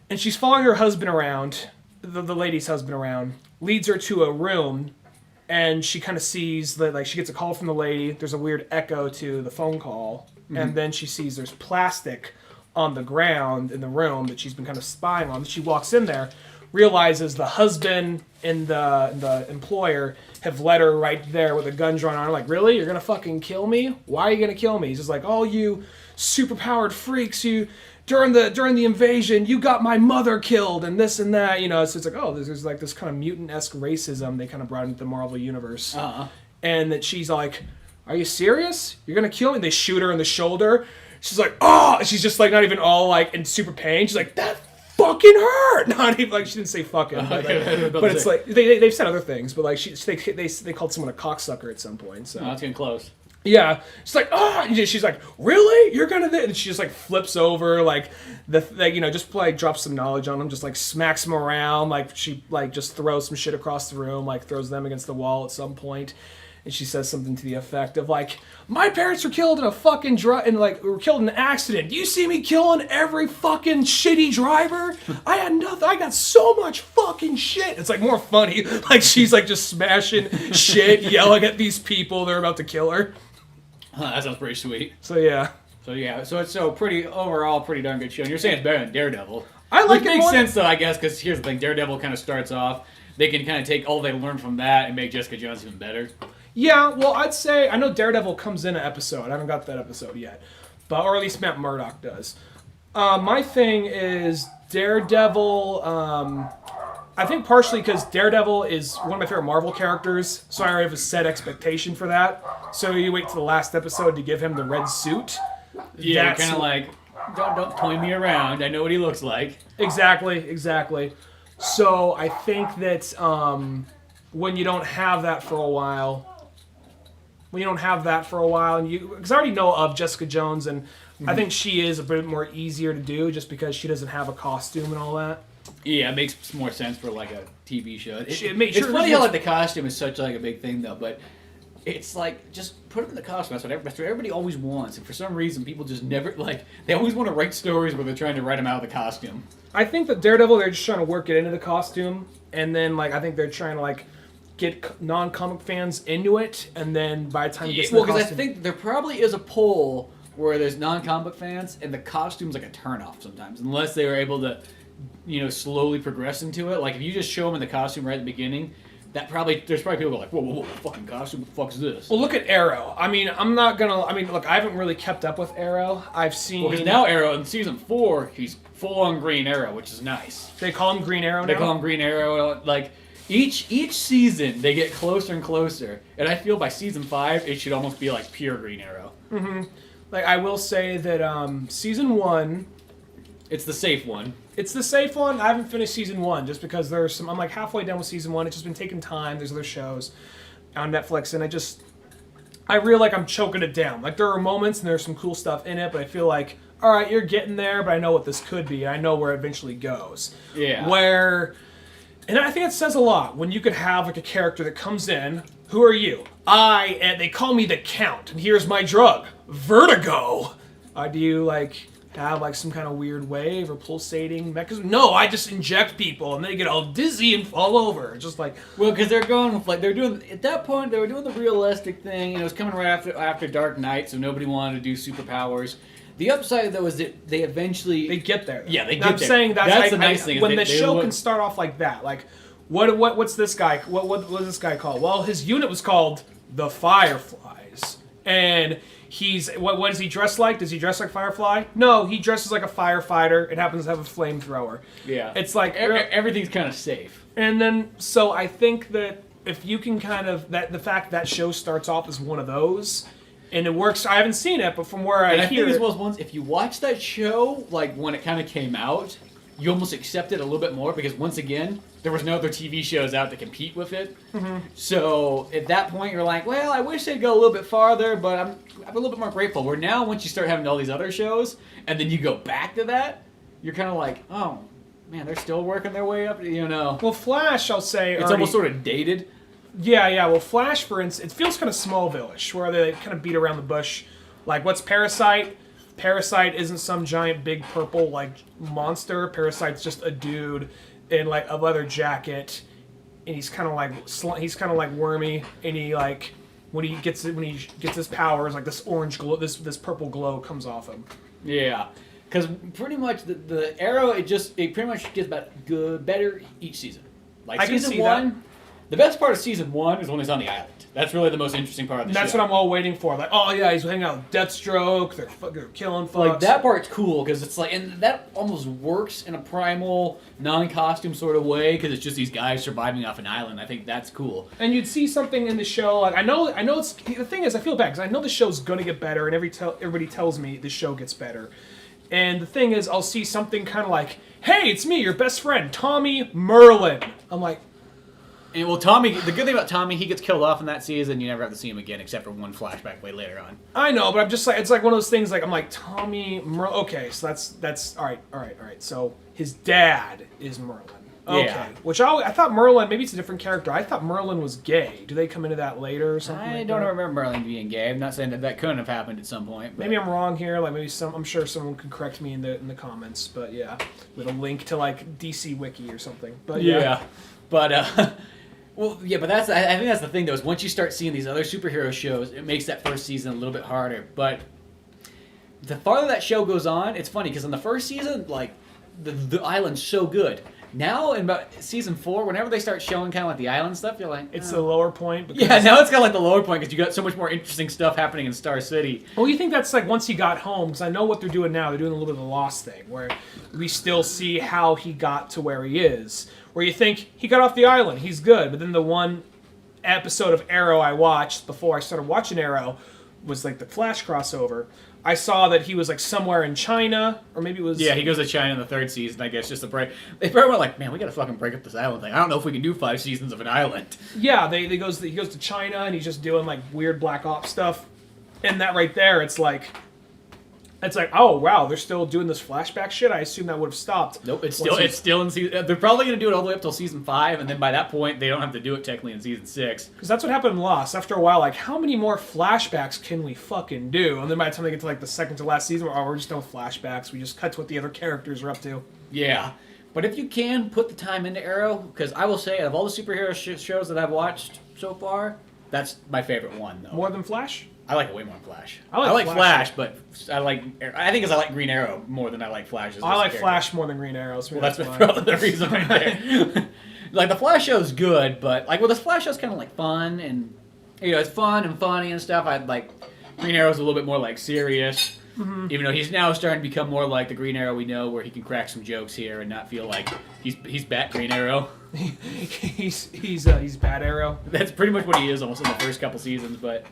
and she's following her husband around, the lady's husband around, leads her to a room, and she kind of sees that, like, she gets a call from the lady. There's a weird echo to the phone call, and then she sees there's plastic on the ground in the room that she's been kind of spying on. She walks in there, realizes the husband and the employer have led her right there with a gun drawn on her. Like, really? You're gonna fucking kill me? Why are you gonna kill me? He's just like, oh, you superpowered freaks, you during the invasion, you got my mother killed and this and that, you know. So it's like, oh, there's like this kind of mutant-esque racism they kind of brought into the Marvel universe. And that she's like, are you serious? You're gonna kill me? They shoot her in the shoulder. She's like, oh, and she's just like not even all like in super pain. She's like, that fucking hurt. Not even like she didn't say fucking, but it's like they've said other things, but like they called someone a cocksucker at some point. So that's getting close. Yeah, she's like, oh, she's like, really? You're gonna? And she just like flips over, like just like drops some knowledge on him, just like smacks him around, like she like just throws some shit across the room, like throws them against the wall at some point. And she says something to the effect of like, my parents were killed in a fucking were killed in an accident. Do you see me killing every fucking shitty driver? I had nothing. I got so much fucking shit. It's like more funny. Like she's like just smashing shit, yelling at these people. They're about to kill her. That sounds pretty sweet. So yeah. So it's pretty overall pretty darn good show. And you're saying it's better than Daredevil. I like Which it makes more sense though, I guess, because here's the thing: Daredevil kind of starts off. They can kind of take all they learned from that and make Jessica Jones even better. Yeah, well, I'd say, I know Daredevil comes in an episode. I haven't got that episode yet. Or at least Matt Murdock does. My thing is Daredevil, I think partially because Daredevil is one of my favorite Marvel characters, so I already have a set expectation for that. So you wait to the last episode to give him the red suit. Yeah, kind of like, don't toy me around. I know what he looks like. Exactly. So I think that when you don't have that for a while, and because I already know of Jessica Jones, and I think she is a bit more easier to do just because she doesn't have a costume and all that. Yeah, it makes more sense for like a TV show. It's sure funny how like the costume is such like a big thing though, but it's like just put him in the costume. That's what everybody always wants, and for some reason people just never they always want to write stories where they're trying to write him out of the costume. I think that Daredevil, they're just trying to work it into the costume, and then I think they're trying to get non-comic fans into it, and then by the time it gets because I think there probably is a poll where there's non-comic fans, and the costume's like a turnoff sometimes, unless they were able to, slowly progress into it. Like if you just show them in the costume right at the beginning, there's probably people who are like, whoa, fucking costume, what the fuck's this? Well, look at Arrow. I haven't really kept up with Arrow. I've seen... Well, because now Arrow, in Season 4, he's full-on Green Arrow, which is nice. They call him Green Arrow now? They call him Green Arrow, Each season, they get closer and closer. And I feel by Season 5, it should almost be like pure Green Arrow. Mm-hmm. I will say that Season 1... It's the safe one. It's the safe one. I haven't finished Season 1 just because I'm halfway done with Season 1. It's just been taking time. There's other shows on Netflix, and I feel like I'm choking it down. There are moments, and there's some cool stuff in it, but I feel like, all right, you're getting there, but I know what this could be. I know where it eventually goes. Yeah. And I think it says a lot when you could have a character that comes in. Who are you? And they call me the Count, and here's my drug, vertigo. Do you have some kind of weird wave or pulsating mechanism? No, I just inject people, and they get all dizzy and fall over. It's just well, because they're going with they're doing at that point they were doing the realistic thing. It was coming right after Dark Knight, so nobody wanted to do superpowers. The upside, though, is that they eventually... They get there. Yeah, they get there. I'm saying that's the nice thing. When the show can start off like that, what's this guy... What was this guy called? Well, his unit was called the Fireflies. And he's what does he dress like? Does he dress like Firefly? No, he dresses like a firefighter. It happens to have a flamethrower. Yeah. It's like everything's kind of safe. And then so I think that if you can kind of the fact that show starts off as one of those, and it works. I haven't seen it, but from where I hear, think as well as once if you watch that show, like when it kind of came out, you almost accept it a little bit more because once again, there was no other TV shows out to compete with it. Mm-hmm. So at that point, you're like, well, I wish they'd go a little bit farther, but I'm a little bit more grateful. Where now, once you start having all these other shows, and then you go back to that, you're kind of like, oh man, they're still working their way up. You know, well, Flash, I'll say, it's almost sort of dated. Yeah. Well, Flash, for instance, it feels kind of Smallville-ish, where they kind of beat around the bush. Like, what's Parasite? Parasite isn't some giant big purple like monster. Parasite's just a dude in like a leather jacket, and he's kind of like wormy, and he like when he gets his powers, like this orange glow, this purple glow comes off him. Yeah, because pretty much the Arrow it pretty much gets better each season. Like I can season see one, that. The best part of season 1 is when he's on the island. That's really the most interesting part of the show. That's what I'm all waiting for. Like, oh yeah, he's hanging out with Deathstroke. They're killing fucks. Like that part's cool because it's like, and that almost works in a primal, non-costume sort of way because it's just these guys surviving off an island. I think that's cool. And you'd see something in the show. Like I know. It's the thing is, I feel bad because I know the show's gonna get better, and everybody tells me the show gets better. And the thing is, I'll see something kind of like, "Hey, it's me, your best friend, Tommy Merlin." I'm like. And well, Tommy. The good thing about Tommy, he gets killed off in that season. You never have to see him again, except for one flashback way later on. I know, but I'm just like, it's like one of those things. Like I'm like Tommy Merlin. Okay, so that's all right. So his dad is Merlin. Okay, Yeah. Which I thought Merlin. Maybe it's a different character. I thought Merlin was gay. Do they come into that later or something? I like don't that? remember Merlin being gay. I'm not saying that couldn't have happened at some point. But. Maybe I'm wrong here. Like maybe I'm sure someone can correct me in the comments. But yeah, with a link to like DC Wiki or something. But yeah. But well, yeah, but I think that's the thing though. Is once you start seeing these other superhero shows, it makes that first season a little bit harder. But the farther that show goes on, it's funny because in the first season, like the island's so good. Now in about season 4, whenever they start showing kind of like the island stuff, you're like, It's the lower point. Because yeah, now it's kind of like the lower point because you got so much more interesting stuff happening in Star City. Well, you think that's like once he got home, because I know what they're doing now. They're doing a little bit of the Lost thing, where we still see how he got to where he is. Where you think he got off the island, he's good, but then the one episode of Arrow I watched before I started watching Arrow was like the Flash crossover. I saw that he was like somewhere in China, or maybe it was... Yeah, he goes to China in the 3rd season, I guess, just to break... They probably were like, man, we gotta fucking break up this island thing. I don't know if we can do 5 seasons of an island. Yeah, he goes to China, and he's just doing like weird Black Ops stuff. And that right there, it's like, oh wow, they're still doing this flashback shit. I assume that would have stopped. Nope, it's still in season. They're probably gonna do it all the way up till season 5, and then by that point, they don't have to do it technically in season 6. Because that's what happened in Lost. After a while, like, how many more flashbacks can we fucking do? And then by the time they get to like the second to last season, we're just done with flashbacks. We just cut to what the other characters are up to. Yeah, but if you can put the time into Arrow, because I will say, out of all the superhero shows that I've watched so far, that's my favorite one though. More than Flash? I like it way more than Flash. I like Flash, but I think I like Green Arrow more than I like Flash. I like Flash more than Green Arrow. Well, that's probably the reason right there. Like the Flash show's good, but like the Flash show's kind of like fun and it's fun and funny and stuff. I like Green Arrow's a little bit more like serious, even though he's now starting to become more like the Green Arrow we know, where he can crack some jokes here and not feel like he's Bat Green Arrow. he's Bat Arrow. That's pretty much what he is almost in the first couple seasons, but.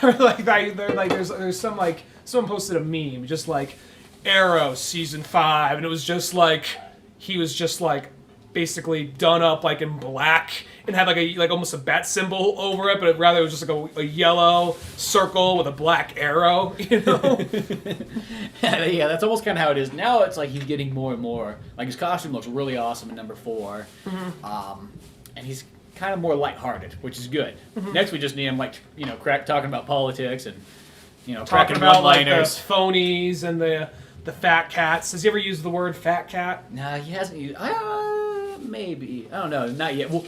they're like there's some like someone posted a meme just like Arrow season 5, and it was just like he was just like basically done up like in black and had like almost a bat symbol over it, but rather it was just like a yellow circle with a black arrow, you know. Yeah, that's almost kind of how it is now. It's like he's getting more and more like his costume looks really awesome in number 4, and he's kind of more lighthearted, which is good. Next, we just need him talking about politics and talking cracking about like the one-liners. phonies and the fat cats. Has he ever used the word fat cat? Nah, he hasn't used. Maybe I don't know, not yet. Well,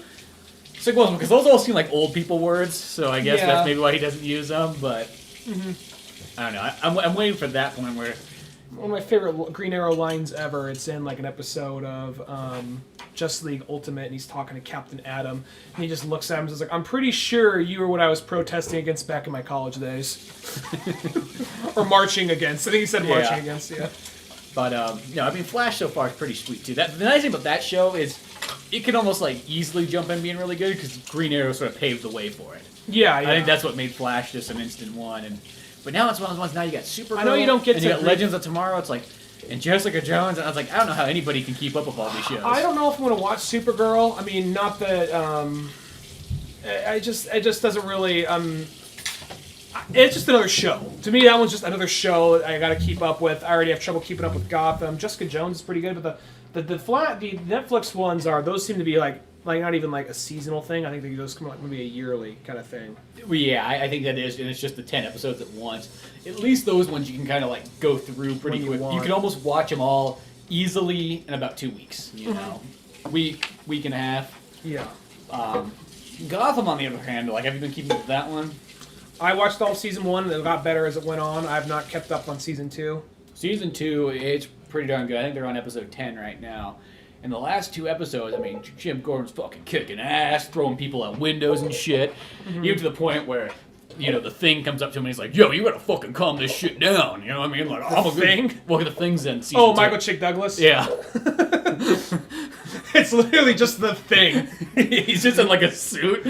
it's like because those all seem like old people words, so I guess that's maybe why he doesn't use them. But I don't know. I'm waiting for that point where one of my favorite Green Arrow lines ever. It's in like an episode of Justice League Ultimate, and he's talking to Captain Atom, and he just looks at him and says, like, I'm pretty sure you were what I was protesting against back in my college days. Or marching against. I think he said marching against, yeah. But, no, I mean, Flash so far is pretty sweet, too. The nice thing about that show is it can almost, like, easily jump in being really good because Green Arrow sort of paved the way for it. Yeah. I think that's what made Flash just an instant one. But now it's one of those ones, now you got Supergirl. I know you don't get and to... you got Legends of Tomorrow, it's like... And Jessica Jones, and I was like, I don't know how anybody can keep up with all these shows. I don't know if I'm going to watch Supergirl. I mean, not that... it just doesn't really... It's just another show. To me, that one's just another show I got to keep up with. I already have trouble keeping up with Gotham. Jessica Jones is pretty good, but the Netflix ones those seem to be like not even like a seasonal thing. I think those come like maybe a yearly kind of thing. Well, yeah, I think that is, and it's just the 10 episodes at once. At least those ones you can kind of like go through pretty quick. You can almost watch them all easily in about 2 weeks. You know, week and a half. Yeah. Gotham, on the other hand, like, have you been keeping up with that one? I watched all season 1. It got better as it went on. I have not kept up on season 2. Season 2, it's pretty darn good. I think they're on episode 10 right now. And the last 2 episodes, I mean, Jim Gordon's fucking kicking ass, throwing people out windows and shit. Even to the point where, you know, the Thing comes up to him and he's like, yo, you gotta fucking calm this shit down. You know what I mean? Like, I'm a Thing? Well, the Thing's in season 2. Michael Chick Douglas? Yeah. It's literally just the Thing. He's just in like a suit.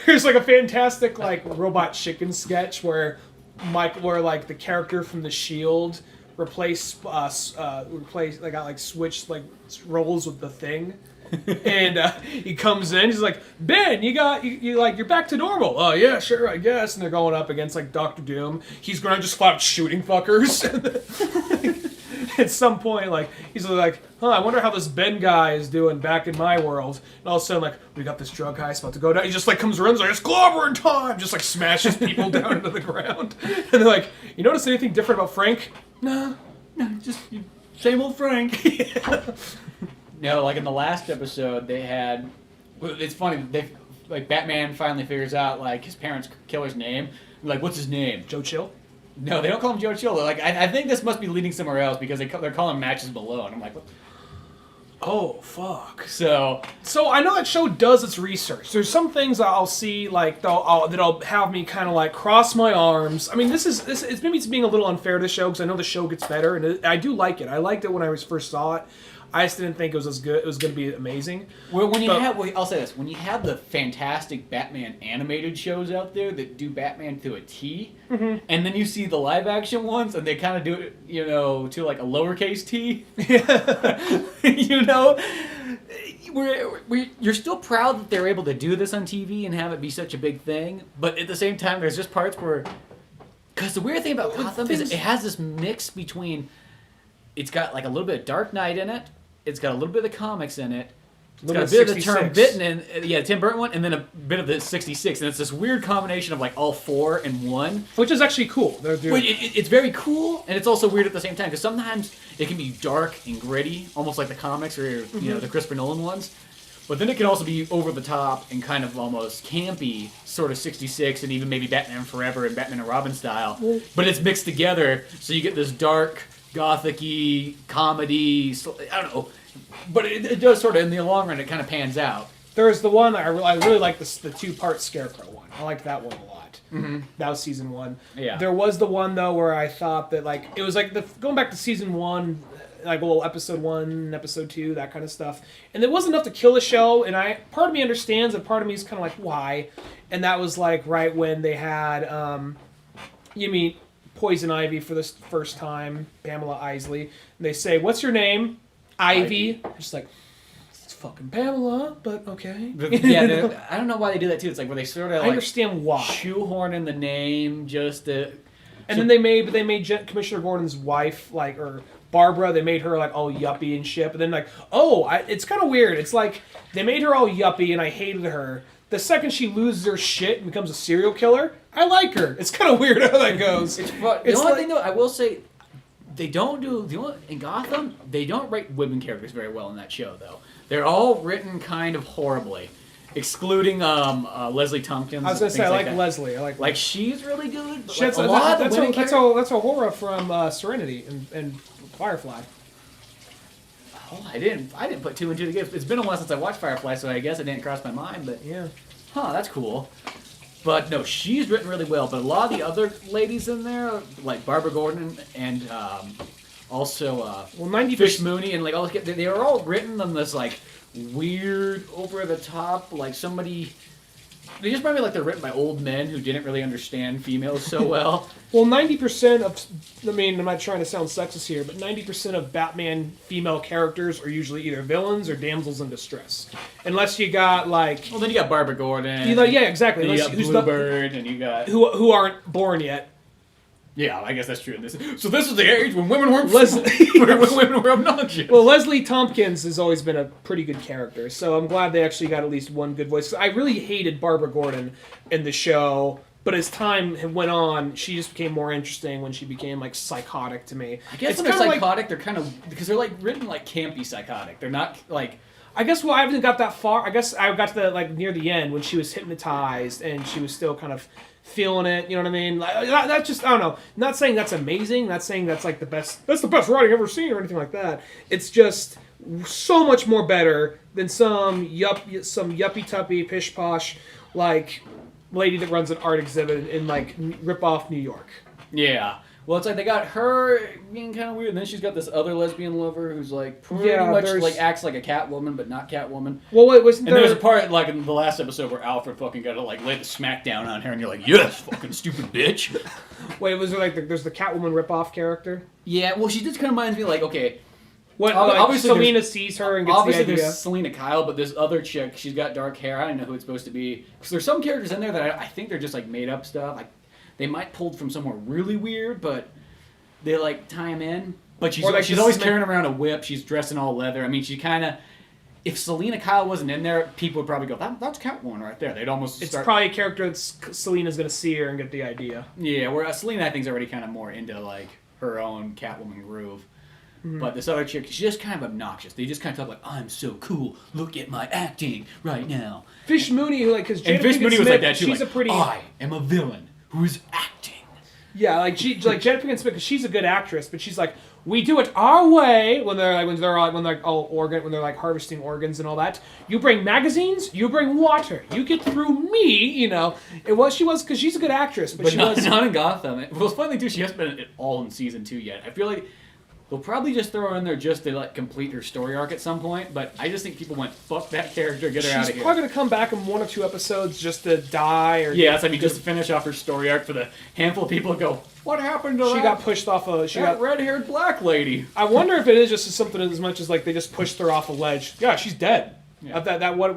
There's like a fantastic like Robot Chicken sketch where like the character from The Shield switched roles with the Thing. And he comes in, he's like, Ben, you're back to normal. Oh yeah, sure, I guess. And they're going up against like Dr. Doom. He's going to just flat out shooting fuckers. At some point, like, he's like, I wonder how this Ben guy is doing back in my world. And all of a sudden, like, we got this drug heist about to go down. He just, like, comes around, like, it's clobbering time! Just, like, smashes people down into the ground. And they're like, you notice anything different about Frank? No, just same old Frank. No, like, in the last episode, they had... It's funny, like, Batman finally figures out, like, his parents' killer's name. Like, what's his name? Joe Chill? No, they don't call him Joe Chill. Like, I think this must be leading somewhere else because they're calling him Matches Below, and I'm like, what? Oh, fuck. So I know that show does its research. There's some things I'll see, like, that'll have me kind of, like, cross my arms. I mean, maybe it's being a little unfair to the show because I know the show gets better, and I do like it. I liked it when I first saw it. I just didn't think it was as good. It was going to be amazing. Well, I'll say this: when you have the fantastic Batman animated shows out there that do Batman to a T, and then you see the live action ones, and they kind of do it, you know, to like a lowercase t. You know, you're still proud that they're able to do this on TV and have it be such a big thing, but at the same time, there's just parts where, because the weird thing about Gotham is it has this mix between, it's got like a little bit of Dark Knight in it. It's got a little bit of the comics in it. It's got a bit of the Tim Burton one, and then a bit of the 66. And it's this weird combination of like all 4 in one. Which is actually cool. It's very cool, and it's also weird at the same time. Because sometimes it can be dark and gritty, almost like the comics or you know the Christopher Nolan ones. But then it can also be over the top and kind of almost campy, sort of 66, and even maybe Batman Forever and Batman and Robin style. But it's mixed together, so you get this dark, gothic-y comedy. I don't know, but it does sort of in the long run. It kind of pans out. There's the one I really like the 2-part Scarecrow one. I like that one a lot. That was season 1. Yeah. There was the one though where I thought that like it was like going back to season 1, like a little episode 1, episode 2, that kind of stuff, and it wasn't enough to kill the show. And part of me understands, and part of me is kind of like why. And that was like right when they had you meet Poison Ivy for the first time, Pamela Isley, and they say, "What's your name?" Ivy. Just like, it's fucking Pamela, but okay. Yeah, I don't know why they do that too. It's like where they sort of like I understand why shoehorn in the name just to. And then they made Commissioner Gordon's wife or Barbara. They made her like all yuppie and shit. But then like, it's kind of weird. It's like they made her all yuppie, and I hated her. The second she loses her shit and becomes a serial killer, I like her. It's kind of weird how that goes. The only thing though, I will say, in Gotham, they don't write women characters very well in that show though. They're all written kind of horribly, excluding Leslie Tompkins. I was gonna say I like Leslie. I like she's really good. But that's Aurora from Serenity and Firefly. Oh, I didn't put two and two together. It's been a while since I watched Firefly, so I guess it didn't cross my mind. But Yeah. that's cool. But no, she's written really well. But a lot of the other ladies in there, like Barbara Gordon and also Well, 90%. Fish Mooney and like all this, they are all written on this like weird, over the top, like somebody. They just remind me like they're written by old men who didn't really understand females so well. Well, 90% of, I mean, I'm not trying to sound sexist here, but 90% of Batman female characters are usually either villains or damsels in distress. Unless you got, like... Well, then you got Barbara Gordon. yeah, exactly. And you Unless, got Bluebird, and you got... Who aren't born yet. Yeah, I guess that's true. So this is the age when women weren't... Leslie- when women were obnoxious. Well, Leslie Tompkins has always been a pretty good character, so I'm glad they actually got at least one good voice. I really hated Barbara Gordon in the show, but as time went on, she just became more interesting when she became, like, psychotic to me. I guess it's when they're kinda psychotic, they're kind of... Because they're, like, written, like, campy psychotic. They're not, like... I guess, well, I haven't got that far. I guess I got to the, like, near the end when she was hypnotized and she was still kind of feeling it, you know what I mean? Like, that's just, I don't know. Not saying that's amazing, not saying that's, like, that's the best writing I've ever seen or anything like that. It's just so much more better than some yuppie-tuppie, pish-posh, like, lady that runs an art exhibit in, like, rip-off New York. Yeah. Well, it's like they got her being kind of weird, and then she's got this other lesbian lover who's like pretty much like acts like a Catwoman, but not Catwoman. Well, wait, wasn't and there... there's a part like in the last episode where Alfred fucking got to like lay the smack down on her, and you're like, yes, fucking stupid bitch. Wait, was there like there's the Catwoman rip-off character? Yeah, well, she just kind of reminds me like, okay, what? Obviously Selena sees her and gets obviously the idea. there's Selena Kyle, but this other chick, she's got dark hair. I don't know who it's supposed to be because there's some characters in there that I think they're just like made up stuff. Like they might pulled from somewhere really weird, but. They like tie him in, but she's always carrying around a whip. She's dressed in all leather. I mean, she kind of. If Selena Kyle wasn't in there, people would probably go, "That's Catwoman right there." They'd almost. It's probably a character that Selena's gonna see her and get the idea. Yeah, whereas Selena, I think, is already kind of more into like her own Catwoman groove. Mm-hmm. But this other chick, she's just kind of obnoxious. They just kind of talk like, "I'm so cool. Look at my acting right now." Fish Mooney, like, because Fish Mooney was like that too. She's like, a pretty. I am a villain who is acting. Yeah, like Jada Pinkett Smith, because she's a good actress, but she's like, we do it our way when they're like harvesting organs and all that. You bring magazines, you bring water, you get through me, you know. She was because she's a good actress, but she was not in Gotham. Well, it's funny too. She hasn't been at all in season 2 yet. I feel like they'll probably just throw her in there just to like complete her story arc at some point. But I just think people went, fuck that character, get her out of here. She's probably gonna come back in 1 or 2 episodes just to die or just to finish off her story arc for the handful of people who go, what happened to she got pushed off a red-haired black lady. I wonder if it is just something as much as like they just pushed her off a ledge. Yeah, she's dead. Yeah. What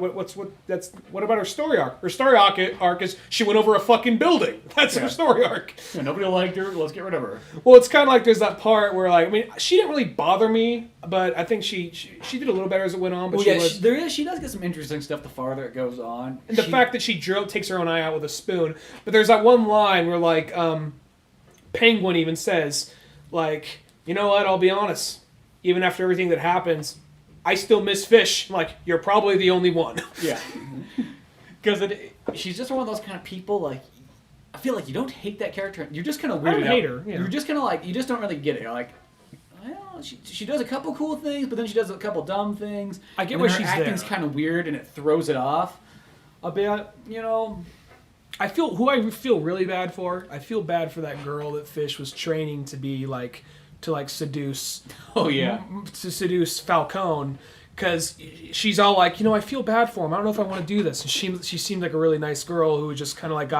about her story arc? Her story arc is she went over a fucking building. That's her story arc. Yeah, nobody liked her. Let's get rid of her. Well, it's kind of like there's that part where like I mean she didn't really bother me, but I think she did a little better as it went on. But she does get some interesting stuff the farther it goes on. And the fact that she takes her own eye out with a spoon. But there's that one line where like Penguin even says like, you know what? I'll be honest. Even after everything that happens. I still miss Fish. I'm like, you're probably the only one. Yeah. Because she's just one of those kind of people, like, I feel like you don't hate that character. You're just kind of weirded out. I don't hate her. Yeah. You're just kind of like, you just don't really get it. You're like, well, she does a couple cool things, but then she does a couple dumb things. I get where she's there. Her acting's kind of weird, and it throws it off a bit, you know. I feel really bad for. I feel bad for that girl that Fish was training to be like... to like seduce seduce Falcone because she's all like, you know, I feel bad for him, I don't know if I want to do this, and she seemed like a really nice girl who just kind of like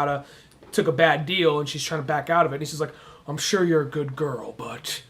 took a bad deal and she's trying to back out of it, and he's like, I'm sure you're a good girl, but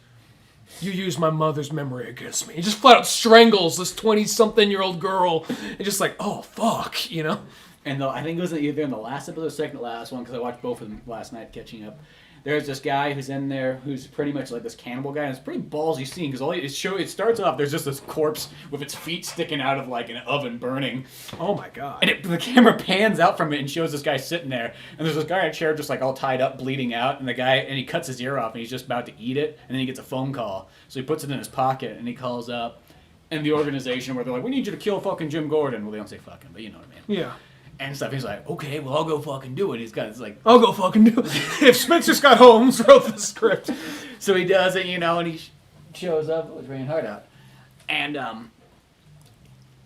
you used my mother's memory against me. He just flat out strangles this 20-something-year-old girl and just like, oh fuck, you know. And I think it was either in the last episode or second to last one, because I watched both of them last night catching up. There's this guy who's in there who's pretty much like this cannibal guy, and it's a pretty ballsy scene because it starts off, there's just this corpse with its feet sticking out of like an oven burning. Oh my god. And the camera pans out from it and shows this guy sitting there, and there's this guy in a chair just like all tied up, bleeding out, and he cuts his ear off and he's just about to eat it, and then he gets a phone call. So he puts it in his pocket and he calls up, and the organization where they're like, we need you to kill fucking Jim Gordon. Well, they don't say fucking, but you know what I mean. Yeah. And stuff. He's like, okay, well, I'll go fucking do it. It's like, I'll go fucking do it. If Spencer Scott Holmes wrote the script. So he does it, you know, and he shows up. It was raining hard out. And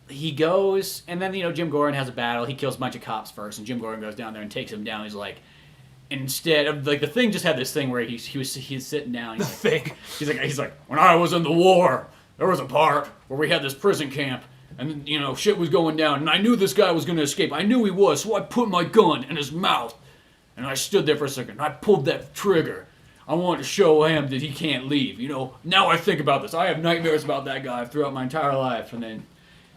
he goes, and then Jim Gordon has a battle. He kills a bunch of cops first, and Jim Gordon goes down there and takes him down. He's like, instead of like the Thing just had this thing where he's sitting down. He's like, when I was in the war, there was a part where we had this prison camp, and shit was going down, and I knew this guy was going to escape. I knew he was, so I put my gun in his mouth, and I stood there for a second. I pulled that trigger. I wanted to show him that he can't leave. Now I think about this. I have nightmares about that guy throughout my entire life. And then,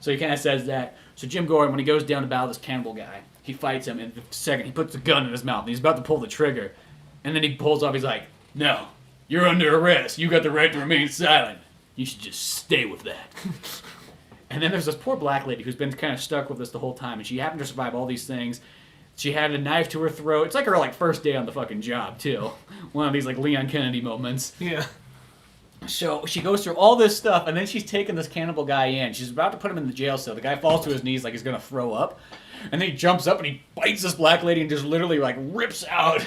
so he kind of says that. So Jim Gordon, when he goes down to battle this cannibal guy, he fights him, and the second he puts the gun in his mouth, and he's about to pull the trigger. And then he pulls off, he's like, no, you're under arrest. You got the right to remain silent. You should just stay with that. And then there's this poor black lady who's been kind of stuck with this the whole time, and she happened to survive all these things. She had a knife to her throat. It's like her first day on the fucking job too. One of these Leon Kennedy moments. Yeah. So she goes through all this stuff, and then she's taking this cannibal guy in. She's about to put him in the jail cell. The guy falls to his knees like he's gonna throw up, and then he jumps up and he bites this black lady and just literally rips out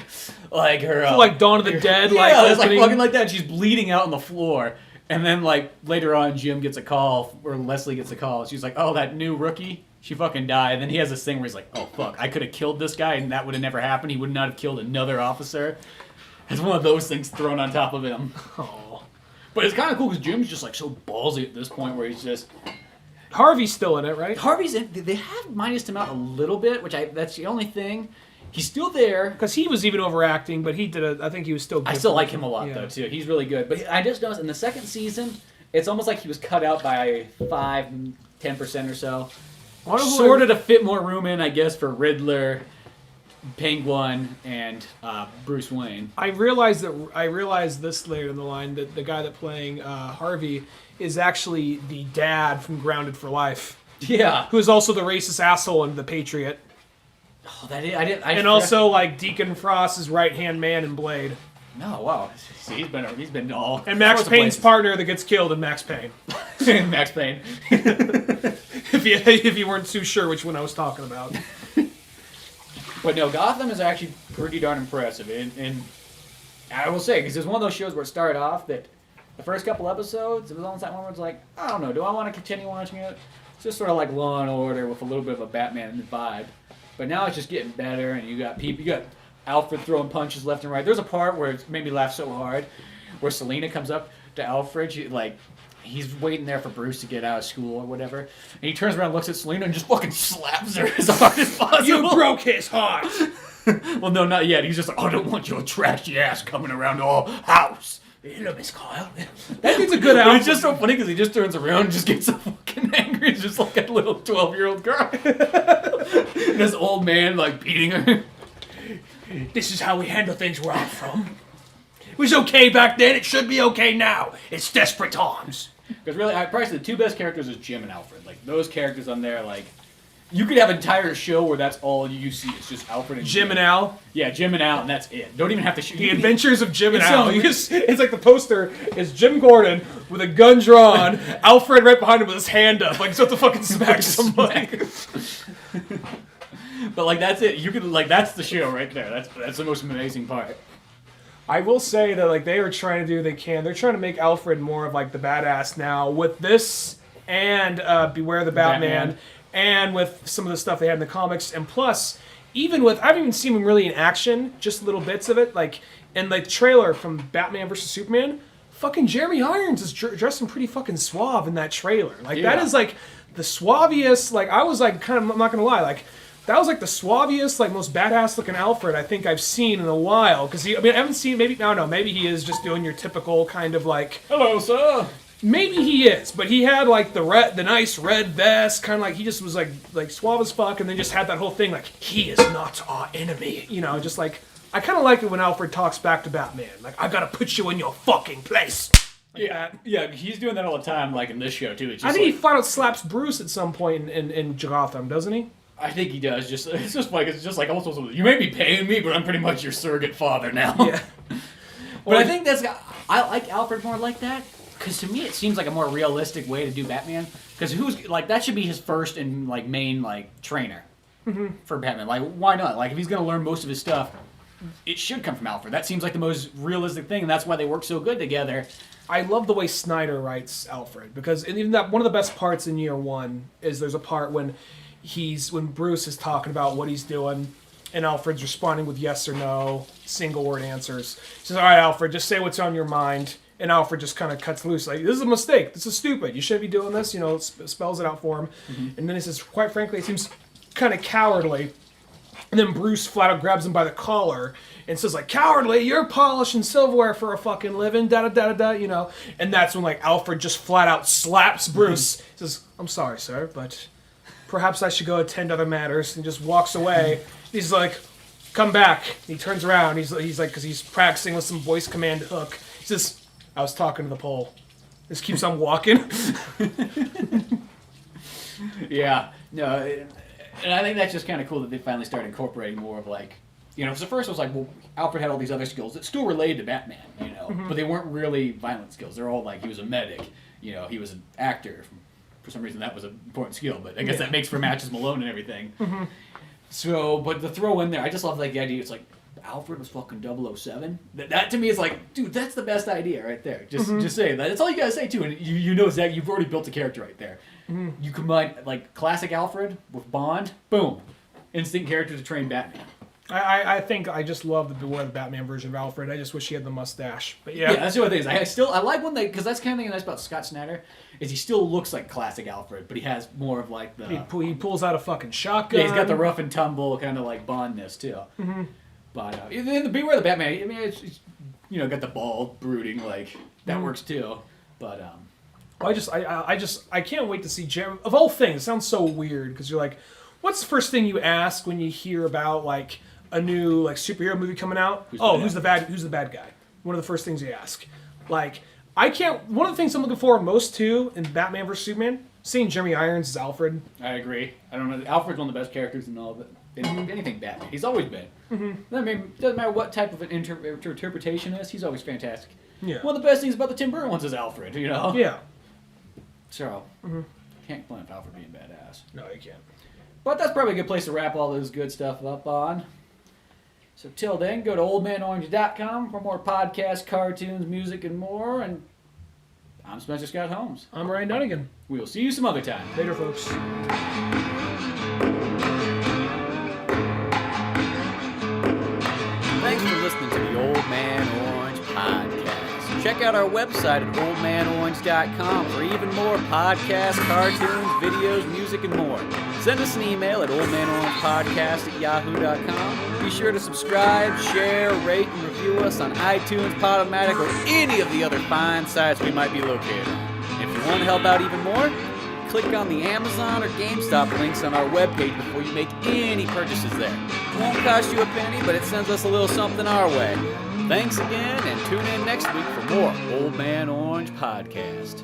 her like Dawn of the Dead. Yeah, it's fucking like that. And she's bleeding out on the floor. And then later on, Jim gets a call, or Leslie gets a call. She's like, "Oh, that new rookie." She fucking died. And then he has this thing where he's like, oh, fuck, I could have killed this guy and that would have never happened. He would not have killed another officer. It's one of those things thrown on top of him. Oh. But it's kind of cool because Jim's just so ballsy at this point where he's just... Harvey's still in it, right? Harvey's in... They have minused him out a little bit, that's the only thing. He's still there. Because he was even overacting, but I think he was still good. I still like him a lot, though, too. He's really good. But I just noticed in the second season, it's almost like he was cut out by 5-10% or so. Sort of to fit more room in, I guess, for Riddler, Penguin, and Bruce Wayne. I realized this later in the line that the guy that playing Harvey is actually the dad from Grounded for Life. Yeah, who is also the racist asshole in The Patriot. Oh, that I didn't. And also Deacon Frost's right hand man in Blade. No, wow, see, he's been all. And Max Payne's partner that gets killed in Max Payne. Max Payne. if you weren't too sure which one I was talking about. But no, Gotham is actually pretty darn impressive, and I will say because it's one of those shows where it started off that the first couple episodes it was almost that one where it's like, I don't know, do I want to continue watching it? It's just sort of like Law and Order with a little bit of a Batman vibe, but now it's just getting better, and you got Alfred throwing punches left and right. There's a part where it made me laugh so hard, where Selena comes up to Alfred, he's waiting there for Bruce to get out of school or whatever, and he turns around, looks at Selena, and just fucking slaps her as hard as possible. You broke his heart. Well, no, not yet. He's just like, I don't want your trashy ass coming around our house. Hello, Miss Kyle. That dude's a good Alfred. It's just so funny because he just turns around and just gets so fucking angry. It's just like a little 12-year-old girl. And this old man beating her. This is how we handle things where I'm from. It was okay back then. It should be okay now. It's desperate times. Because really, I probably say the two best characters is Jim and Alfred. Those characters on there, you could have an entire show where that's all you see. It's just Alfred and Jim and Al. Yeah, Jim and Al, and that's it. Don't even have to shoot. The Adventures of Jim and Al. It's like the poster is Jim Gordon with a gun drawn, Alfred right behind him with his hand up, he's about to fucking smack somebody. But that's it. You could that's the show right there. That's the most amazing part. I will say that they are trying to do they're trying to make Alfred more of the badass now with this and Beware the Batman. And with some of the stuff they had in the comics, and plus, even with I haven't even seen him really in action, just little bits of it, in the trailer from Batman vs Superman. Fucking Jeremy Irons is dressing pretty fucking suave in that trailer. That is the suaviest. I was kind of, I'm not gonna lie, that was the suaviest, most badass looking Alfred I think I've seen in a while. Because I haven't seen, maybe maybe he is just doing your typical kind of hello sir. Maybe he is, but he had the nice red vest, kind of he just was suave as fuck, and then just had that whole thing he is not our enemy, just I kind of like it when Alfred talks back to Batman, I gotta put you in your fucking place. Yeah, he's doing that all the time, in this show too. It's just I think he flat out slaps Bruce at some point in Gotham, doesn't he? I think he does. It's just almost you may be paying me, but I'm pretty much your surrogate father now. Yeah. But I think I like Alfred more like that. Because to me, it seems like a more realistic way to do Batman. Because that should be his first and main trainer for Batman. Why not? If he's gonna learn most of his stuff, it should come from Alfred. That seems like the most realistic thing, and that's why they work so good together. I love the way Snyder writes Alfred, because even that one of the best parts in year one is there's a part when Bruce is talking about what he's doing, and Alfred's responding with yes or no, single word answers. He says, "All right, Alfred, just say what's on your mind." And Alfred just kind of cuts loose, like, "This is a mistake. This is stupid. You shouldn't be doing this." Spells it out for him. And then he says, "Quite frankly, it seems kind of cowardly." And then Bruce flat out grabs him by the collar and says, like, "Cowardly, you're polishing silverware for a fucking living, da-da-da-da-da," And that's when, like, Alfred just flat out slaps Bruce. He says, "I'm sorry, sir, but perhaps I should go attend other matters," and just walks away. He's like, "Come back." And he turns around. He's like, because he's practicing with some voice command hook. He says, "I was talking to the pole." Just keeps on walking. Yeah, no, and I think that's just kind of cool that they finally started incorporating more of like, because at first it was like, well, Alfred had all these other skills that still related to Batman, but they weren't really violent skills. They're all like, he was a medic, he was an actor. For some reason that was an important skill, but I guess that makes for matches Malone and everything. So, but the throw in there, I just love like the idea. It's like, Alfred was fucking 007. That to me is like, dude, that's the best idea right there. Just say that. That's all you gotta say too, and you know Zach, you've already built a character right there. You combine like classic Alfred with Bond, boom, instant character to train Batman. I think I just love the Batman version of Alfred. I just wish he had the mustache. But yeah, that's the other thing. I like when because that's kind of thing nice about Scott Snyder is he still looks like classic Alfred, but he has more of like the he pulls out a fucking shotgun. Yeah, he's got the rough and tumble kind of like Bondness too. But in the Beware the Batman, I mean, it's got the bald brooding like that works too. But I can't wait to see Jeremy. Of all things, it sounds so weird because you're like, what's the first thing you ask when you hear about like a new like superhero movie coming out? Who's the bad guy? One of the first things you ask. Like, one of the things I'm looking forward most to in Batman vs Superman, seeing Jeremy Irons as Alfred. I agree. I don't know. Alfred's one of the best characters in all of it. Anything Batman. He's always been. I mean, doesn't matter what type of an interpretation it is, he's always fantastic. Yeah. One of the best things about the Tim Burton ones is Alfred, Yeah. So, can't complain if Alfred being badass. No, you can't. But that's probably a good place to wrap all this good stuff up on. So till then, go to oldmanorange.com for more podcasts, cartoons, music, and more. And I'm Spencer Scott Holmes. I'm Ryan Dunigan. We will see you some other time. Later, folks. Thanks for listening to the Old Man Orange podcast. Check out our website at oldmanorange.com for even more podcasts, cartoons, videos, music, and more. Send us an email at oldmanorangepodcast@yahoo.com. Be sure to subscribe, share, rate, and review us on iTunes, Podomatic, or any of the other fine sites we might be located on. If you want to help out even more, click on the Amazon or GameStop links on our webpage before you make any purchases there. It won't cost you a penny, but it sends us a little something our way. Thanks again, and tune in next week for more Old Man Orange Podcast.